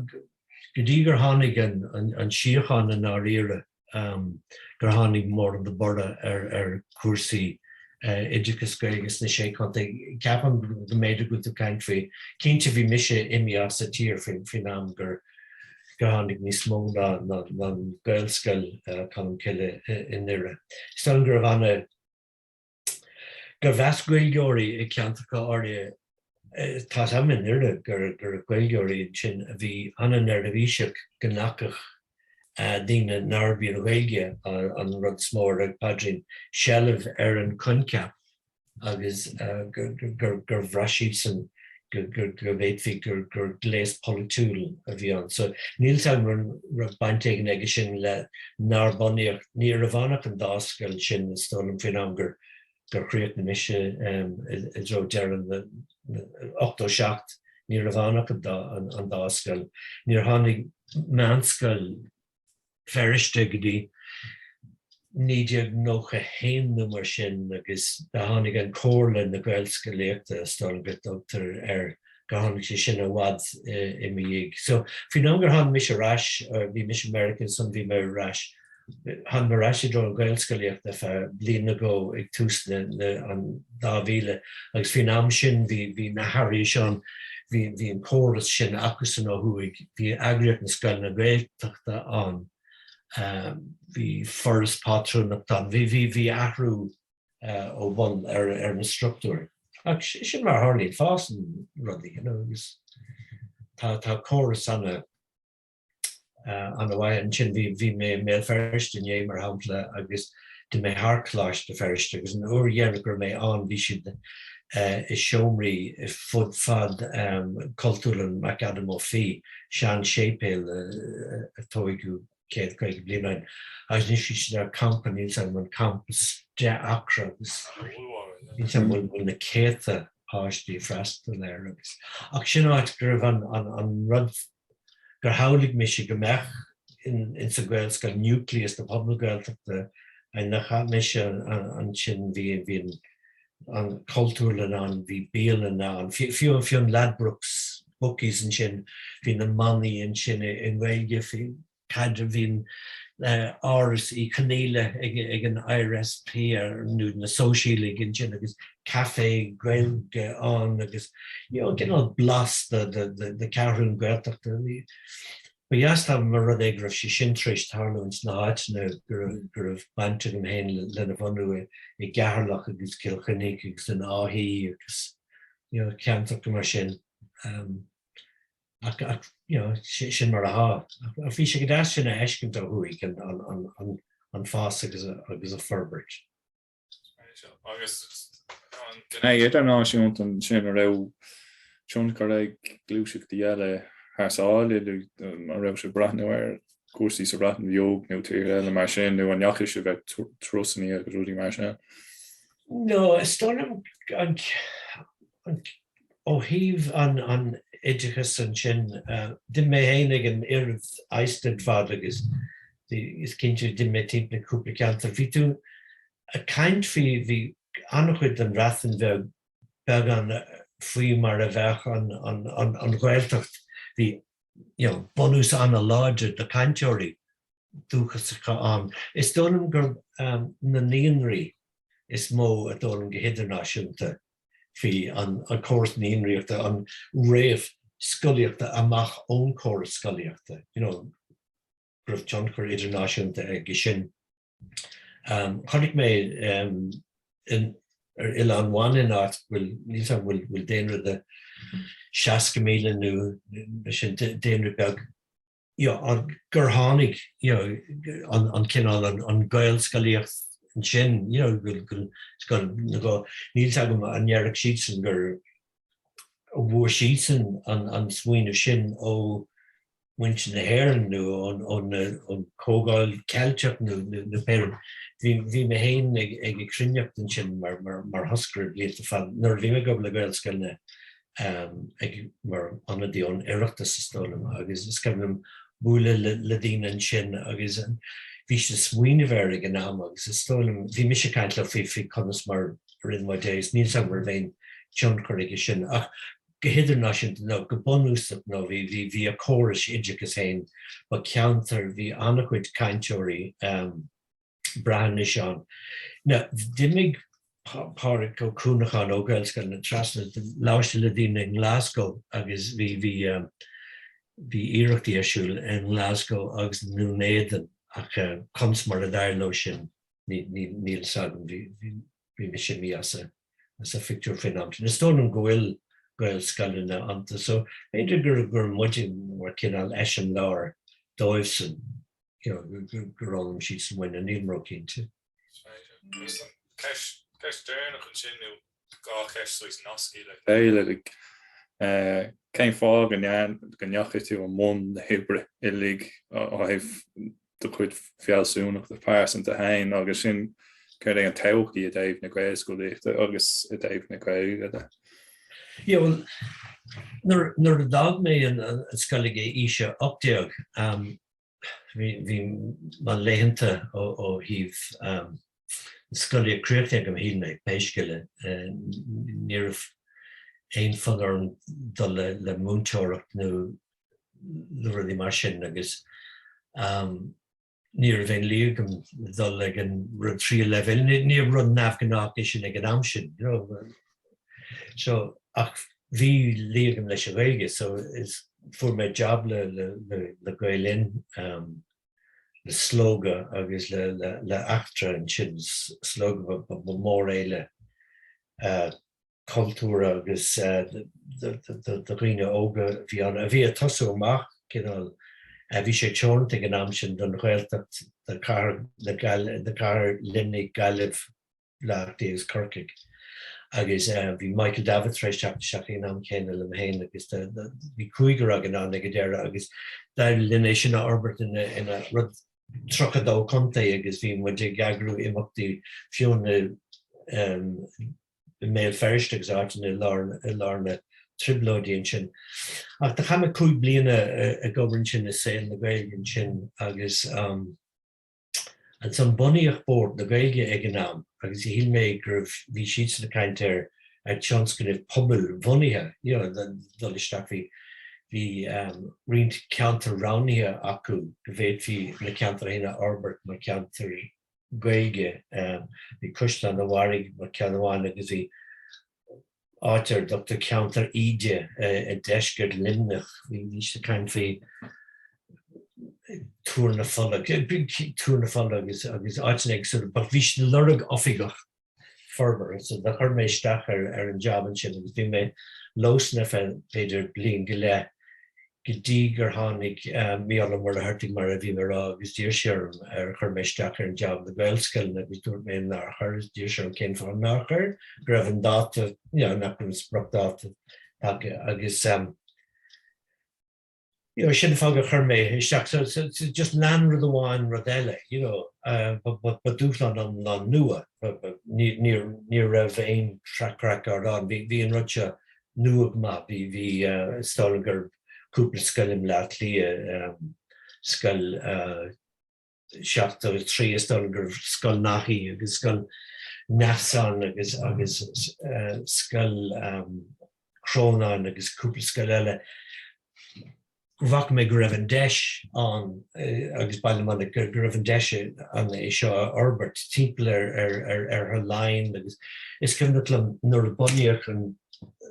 dtí gur tháinig an siocháin an áíire gur tháinig mór an de borda ar cuasaí idirchas Gaeilges na sé chunta ceapan go méidir go caiint fao cinnte bhí mise imíach sa tír fin am gur tháinig níos mó ná Gaelscoil chun ciile in nire. Stan gur bhana gur bheas Gaeilgeoirí i ceantacha áirithe tá am in nire gur Gaeilgeoirí sin a bhí anan ar a bhíseach gnacach dína nárbí an Gaeilge an rud smór ag padrin sealah ar an concap agus gur bhreisíd san gur bhéit gur gléas polúil a bhí an. So níl ra baintéigh ag sin le nárbáíocht ní a bhánach an dáscail sin stolam fin am gur chríocht na mise I dro dearan 8 ní a bhánach an dáscail. Níor tháinig meánscail feriste go dtí níideag nócha héimnú mar sin agus tháinig an cóirla na Gaelscoileachta stolam go dtugtar go tháinig sé sin a bhfad I mi. So fin am gur tháinig mis a rais bhí mis American san bhí mar rais. Han mar rais dro an Gaelscoileachta fe bliain ago ag tús an 2000 agus fin am sin bhí na Harry seán hí an córas sin agus an óhuaig hí eagraíocht na scoil na Ghaeltachta an. Bhí first patrúnach dan hí ahrú ó bhain ar na struchtúir. Sin mar tharlaí fásan rudaí agus tá córas an bhaid an sin bhí mé feriste inné mar hampla agus de mé Choláiste feriste agus an uair gur mé an bhí siad I seomraí I fud fad cultúlan mac adam ó fí sean sépéil tóigú céad chuig blianain. Agus ní si ar campa níl san man campus de acra agus níl san bhfuil na céta áistí freistal léir agus. Ach sin áit gur an rud gur hálaigh mé si go meach in sa Gaelscoil nucleus na pobl Gaeltachta an nach mé an sin bhí an cultúrlan an bhí béalan an fiú an Ladbrokes bookies an sin hí na money an sin in Gaeilge fi cadre hín áras I Chonaill ag an IRSP ar nu na sóisialaigh an sin agus café Gaeilge an agus gin blas de carún Gaeltachta. Ba jaasta mar rud ag raibh sé sin tréis tarlúins na áitna gur raibh bainte an héin lena bhanú I gcearlach agus Kilchinnig agus an áhí agus ceantach go mar sin. Sin mar a há. A bhí sé go dá sin a eiscint a thuaigh an fás agus a forbert. Agus internanáisiúnt an sin a raibh Sean gur ag glúiseach eile haar saol a raibh sé brathnú ar cuasaí sa brathnú bheog nó tír eile mar sin nó an neachas sé bheith trosaní agus rudí mar sin. No, stonam ó híomh an idichas an sin dim mé héananig an iirih aistid fad agus is cinnte dim mé timp na cúpla ceantar. Bhí tú a caint bhí annachhuid an rathan bheag an faoi mar a bheith an Ghaeltacht hí bonús an a láidir de cainteoirí dúchas an. Is dónam gur na níonraí is mó a dónam go hidirnáisiúnta hí an córas níonraíochta an réamh scoileachta amach ón córas scoileachta. Gribh John chur idirnáisiúnta ag sin. Chonig mé il an bhain áit bhfuil déanra de 60 míle nu sin déanra beag gur tháinig an cinál an Gaelscoileacht an sin níl agam an nearach sísan gur bhuair sísan an smuoine sin ó muinte na hhéireann nó an cógáil ceilteach nó péireann. Bhí mé héin ag crinneacht an sin mar hoscar léta fan nuair bhí me go le Gaelscoileanna ag mar anna dí an iireachtas sa stólam agus is cebhlim búla le daoine an sin agus bhí sé smuoine bhéir ag an am agus is stólam bhí mis sé caint le fí conas mar rin mai déis níl sam mar bhéin John chuir ag sin ach go hidirnáisiúnta nó go bonúsach nó bhí a córas idichas héin ba ceantar bhí annachhuid cainteoirí brahanna seán. Na dimig páric go cúnachán ó Gaelscoil na trasna láiste le daoine in Glasgow agus bhí iireachtaí éisiúil in Glasgow agus Bunaíodh ach coms mar a dheirló sin níl sagan bhí me sin mí as a fictúr finamta. Na stónam go bhfuil Gaelscoileanna anta, so éidir gur muidin mar cinál eisiom láir dóibhsan gur rálam siad san bhaine níl mró cinnte. Ceist déarnach an sin nó gá ceist sois nascí le Céim fág gannneachcha tú an món na hibre I lig ó haibh do chuid fialsúnach de pásanta hain agus sin chuir an techaí a daobh na Gaelscoileachta agus a daobh na Gaeilge. Yeah, well, nur dag me an scoilige ise opdeag vi man lehente o híh scoile creative am hí me peiskele near ein van er le moontocht nu die mar sin agus near vein legum dal an ru 3 level near run nafganach is sin ag an amsin, you know. So ach vi legum leis a Gaeilge, so is for my job le Gaelin le sloga agus le achtra an sin sloga mór éile cultúra agus de riine óga bhí a tosú amach cinál bhí sé teornta an amsin don Ghaeltacht de car linnig Gailibh leachtaíos Corcaigh. Agus bhí Michael David seach am chéine le héin agus bhí cuaigar agan an go déire agus linné sin Albert ina rud trochadó conta agus bhí mu gagrú imachtaí fiúna mé ferristeach átain I lárna triblódíon sin. Ach de chama cúig bliana a gobann sin is saol na Gaeilge sin agus an san Bunaíodh bord na Gaeilge ag an am agus I híl mé gur bhí siad na caintear ag tionscannibh pobl bhunaithe, you know, dul isteach bhí rint ceantar ránithe acu go bhéad bhí na ceantar héine Albert mar ceantar Gaeilge bhí Custan na Warig mar ceanháin agus bhí áitir Dr. Ceantar Ide a deisgurt linnach hí se caiin fé túr na falla agus áitnig sort but bhí sin lurg ofigach ferber, so the chur mé isteach ar an job an sin agus bhí mé losna féidir bliain go le go dtí gur tháinig mion mar a thuirting mar a bhí mar agus dír searm ar chur mé isteach ar an job na Gaelscoileanna agus dúirt mé nach chur dír searm cén fá nachir go raibh an dáta, you know, nach an sprach dáta agus you know, sin fág a chur mé isteach, so just lean rud amháin rud eile, you know, but dúchlan an nua, ní raibh aon track record an, bhí an rudse nuach ma, bhí stáil gur cúpla scoilim leat lia scoil seachta agus trí stáil gur scoil nathí agus scoil neafsan agus scoil crónán agus cúpla scoil eile. Bhach mé go raibh an deis an agus bailile gur raibh an deis an é seo Albert timppla ar her lein agus is cumnatlam nuair a bunaíodh an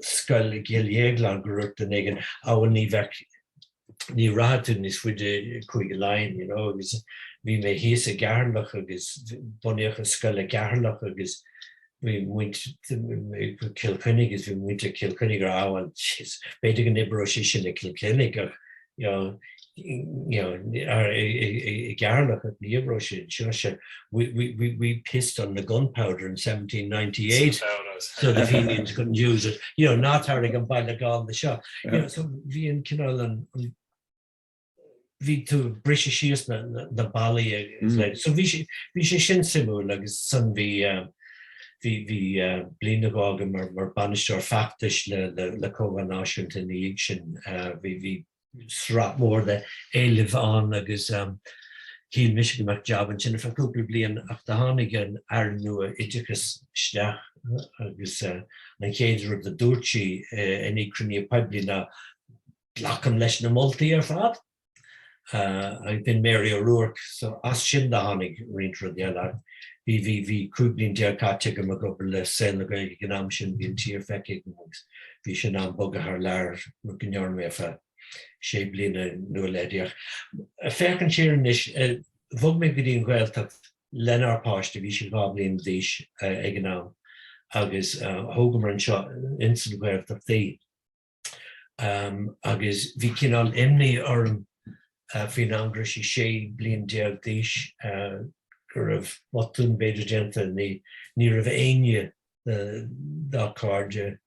scoil Gaeilge go ruirt an éigen ábhail ní bheith ní rathún is fuide chuig lein, you know, agus bhí mé híos a gearnach agus bunaíodh a scoil a gearnach agus bhí muint Kilkennig agus bhí muinte Kilkennig ar ábhail beidir an ibró sé sin a Kilkennig ach Garlach at the we pissed on the gunpowder in 1798, so the Fenians couldn't use it. You know, not having a by the gun the shot. You know, so we in Chonaill we to British years the Bali so we sin simú agus san vi blindagog mar banistor feachtas le Coláiste in the action vi srap more the éileh an agus híl Michigan job an sin faúpla blian ach de tháinig an air nua isteachas isteach agus an chéidir de dúirtí in écruní peblina blacham leis na moltaí ar fad. I've been Mary O'Rourke, so as sin de tháinig riantra dealar. Vi cúblin dearcaite go mar gobal le saol na Gaeilge gan am sin bhíon tír feiceigh bhí sin an bogad ar Láir mar gnearn mé fe sé bliana nua leideach. Féchan tíir is bhog mé go dtíon Ghaeltacht lenar páiste bhí sin gá bliana dhís ag an am agus thógamar an seo insan Ghaeltachtaí. Agus bhí cinál imní orm fin angra sé blian deag dhís gur raibh watún beidir déanta ní raibh aine dá cardide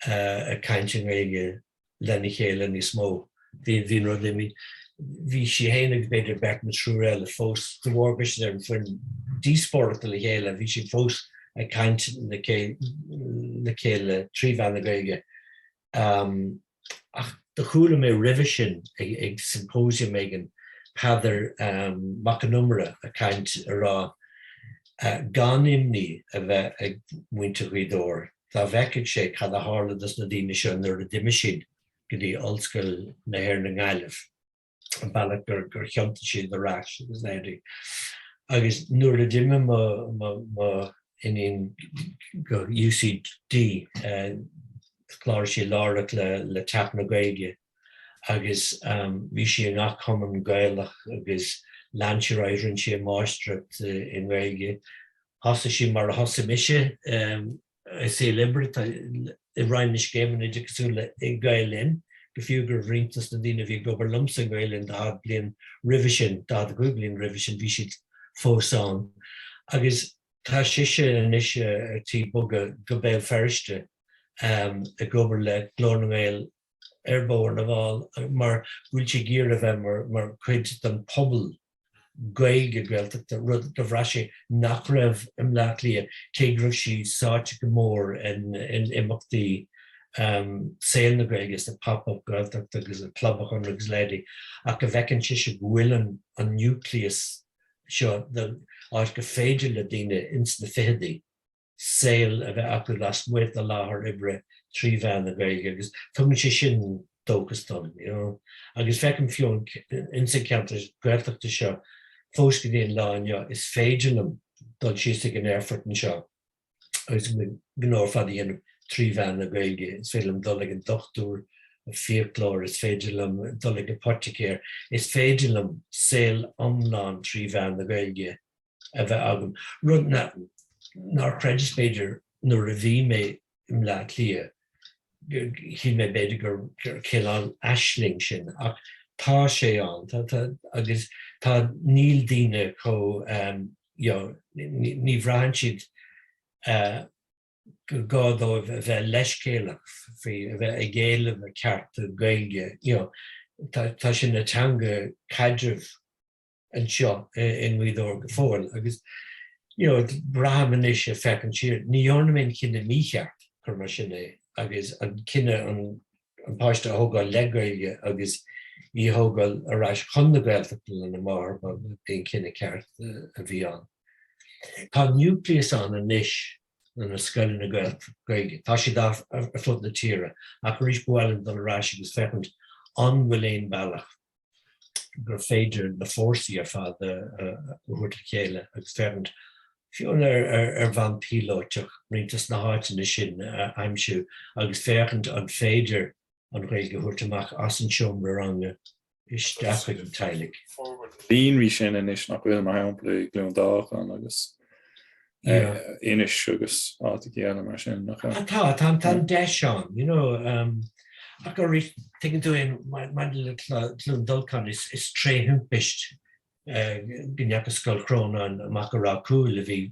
a caintin Gaeilge lenne chéile ní smó. Bhín rud imi. Bhí sé héanamh beidir beart na trúréile fós bhórbis ar an fuin díspóirte le chéile, bhí sé fós a caint le chéile tríomhheannach Gaeilge. Ach de chuúla mé ribh sin ag symposium éigean peidir mac an numra a caint ará gan imní a bheith ag muinte chuidóir. Tá bheiceadh sé cad a hála dus na daoine seo nuair a d'imime siad go dtí ollscoil na hÉir na Gaillimh. An bailach gur cheantail siad arás agus léirí. Agus nuair a d'imime má inon go UCD chláir sé láireach le teach na Gaeilge agus bhí sé nach cumann Gaelach agus leantar éireann sé máistreacht in Gaeilge. Thosa sí mar a thosa mise sé libre i bhrainnis céimeanna cosúla i Gaeilge go fiú gur bhríontas na daoine bhí gobar lumsa Gaeilge dá bliain ribh sin, dá go bliain ribh sin bhí siad fósán. Agus tá siise inis tí boga go béal feriste a gobar le glór na Gael ar bóir na bháil, mar bhfuil sé géar a bheith mar chuid den pobl Gaeilge Gaeltacht rud go bhra sé nach raibh imleach lia céigrah sí sáte go mór in imachtaí saol na Gaeilge is a pop-up Gaeltacht agus a clubach an agus léidi ach go bhfeiceann sé bhfuileann an nucleus seo áit go féidir le daoine ins na fichidí saol a bheith acu las muid a láthair ibre tríomhheannach Gaeilge agus tugann sé sin dóchas don, agus feicim fiún insa ceantar Gaeltachta seo fós go dtíon láin is féidirlam dul sios an airfortan seo agus gnóir fad dhéanamh tríomhheannach Gaeilge is féidirlam dul ag an dochtúr a fiachlóir is féidirlam dul ag an porticéir is féidirlam saol omláin tríomhheannach Gaeilge a bheith agam. Rud nar credis beidir nuair a bhí mé imleach lia hí mé beidir gur cill aisling sin ach tá sé an agus tá níl daoine có ní bhraithn siad go gádó a bheith leiscéalach a bheith ag géalamh a ceart a Gaeilge. Tá sin natanga cadrih an seo in mhuidóir go fóil agus braham is a fecinn siad ní ornamén cinna mícheart chu mar sin é agus an cinenne an páiste a thógáil le Gaeilge agus í thógáil arás chun na Gaeltacht na mar déon cinenne ceart a bhí an. Tá nucleus an inis na scoil na Gaeilge. Tá siad ar fud na tíre ach rís buaileann don arás agus fecinn an bhfuil éon bailach gur féidir na fórsaí ar fad a thuirta chéile agus fecinn fiúin ar bhain pílóteach riantas na háitina sin aimsiú agus féchant an féidir an Gaeilge thuirteach as an seomra ranga isteach an tháinig. Líon bhí sin inis nach bhfuil mar hampla Ghaeltacht agus inis agus áta chéile mar sin nach Tá deis ach go rí tuigeann tú le Clún Dulcán is tréimhse gneach scoil cróna amach rá cúil a bhí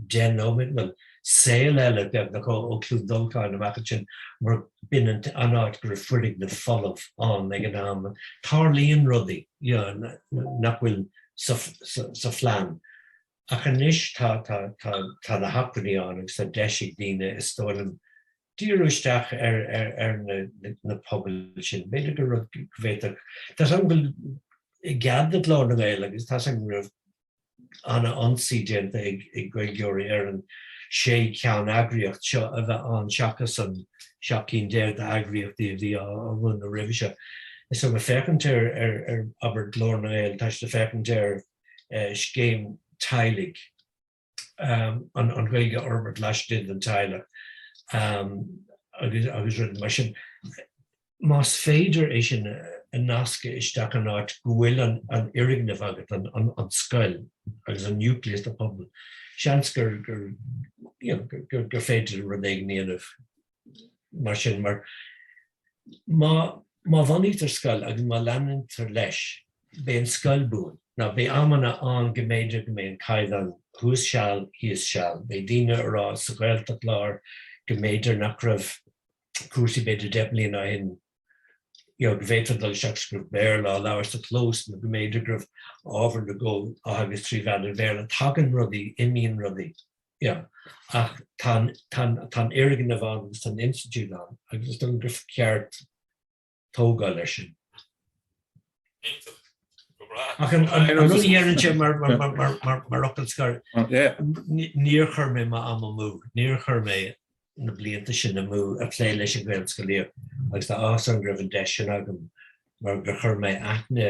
déanóid well saol eile beag nach ó Clún Dulcáin amach sin mar bin anáid gur fuidig na folamh an ag an am tarlíonn rudaí nach bhfuil sa phlean ach anis tá na hapaní an agus tá deisiigh daoine is tóilm díúisteach ar na pobl sin beidir go rud bhéiteach Tás an bhfuil I gad glár na Gaeilge agus tá an raibh anna ansaí déanta ag Gaeilgeoirí ar an sé ceann eagraíocht seo a bheith an seachas an seachcín déir de eagraíochtaí a bhí a bhfuil na roimhe seo. Is so fécant ar aber glár na Gaeilge tá de fécant ar scéim tháinig an Gaeilge orbert leistíad an táile agus rud mar sin más féidir é sin a nasca isteach an áit go bhfuil an iirignamh agat an scoil agus an nucleus na pobl. Seans gur féidir rud éigníanamh mar sin mar má bhanítar scoil agus má leanantar leis bé an scoil búin. Ná bé amanna an goméidir go mé an caiid an thuas seall híos seall. Bé daoine ará sa Gaeltacht Láir goméidir nach raibh cuasí beidir deimlí ná hin ghaeltacht seachscrúb béir lá leabhar sa clós na go méidir gribh ábhar na ggó agus trí bhean bhéir an tagan rudaí imíon rudaí. Ach tá éigean na bhán agus tá institút an agus don gribh ceart tógáil lei sin. Ach an ruíhéann sé mar ocailscar níor chur mé am mú, níor chur mé na blianta sin na mú a phlé leis an Gaelscoileanna agus tá ás an gribh an deis agam mar gur chur mé aithne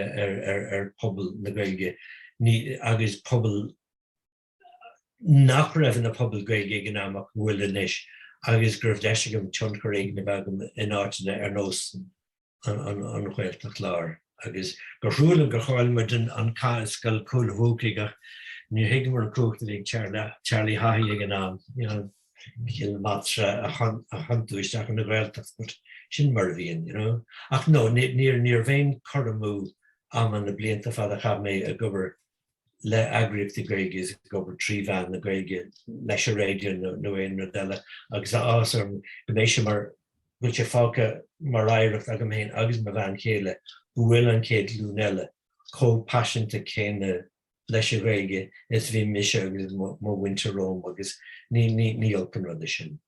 ar pobl na Gaeilge agus pobl nach raibh na pobl Gaeilge gan amach bhfuil inis agus gribh deis agam tionchar na bhagam in áitina ar nós an Ghaeltacht Láir agus gur rúil gur cháil mar den an scoil Cú Uladh ní hiigh mar an cruachta ag Charlie Hahí gan am Kiel matra a hantu isteach an na Ghaeltacht, but sin mar bhíonn, Ach no, níor bhéin chormú am an na blianta fad a cha mé a gobar le eagraíocht Gaeilge is gobar trí bhean na Gaeilge leis a réidir nó éon nó deile agus ás go mééis mar bhfuil sé fáca mar éireacht a go mhéin agus mar bhean chéile bhfuil an céad lún eile có passionanta céine leis a Gaeilge is bhí mise agus má winter Rome agus ní olcan rud sin.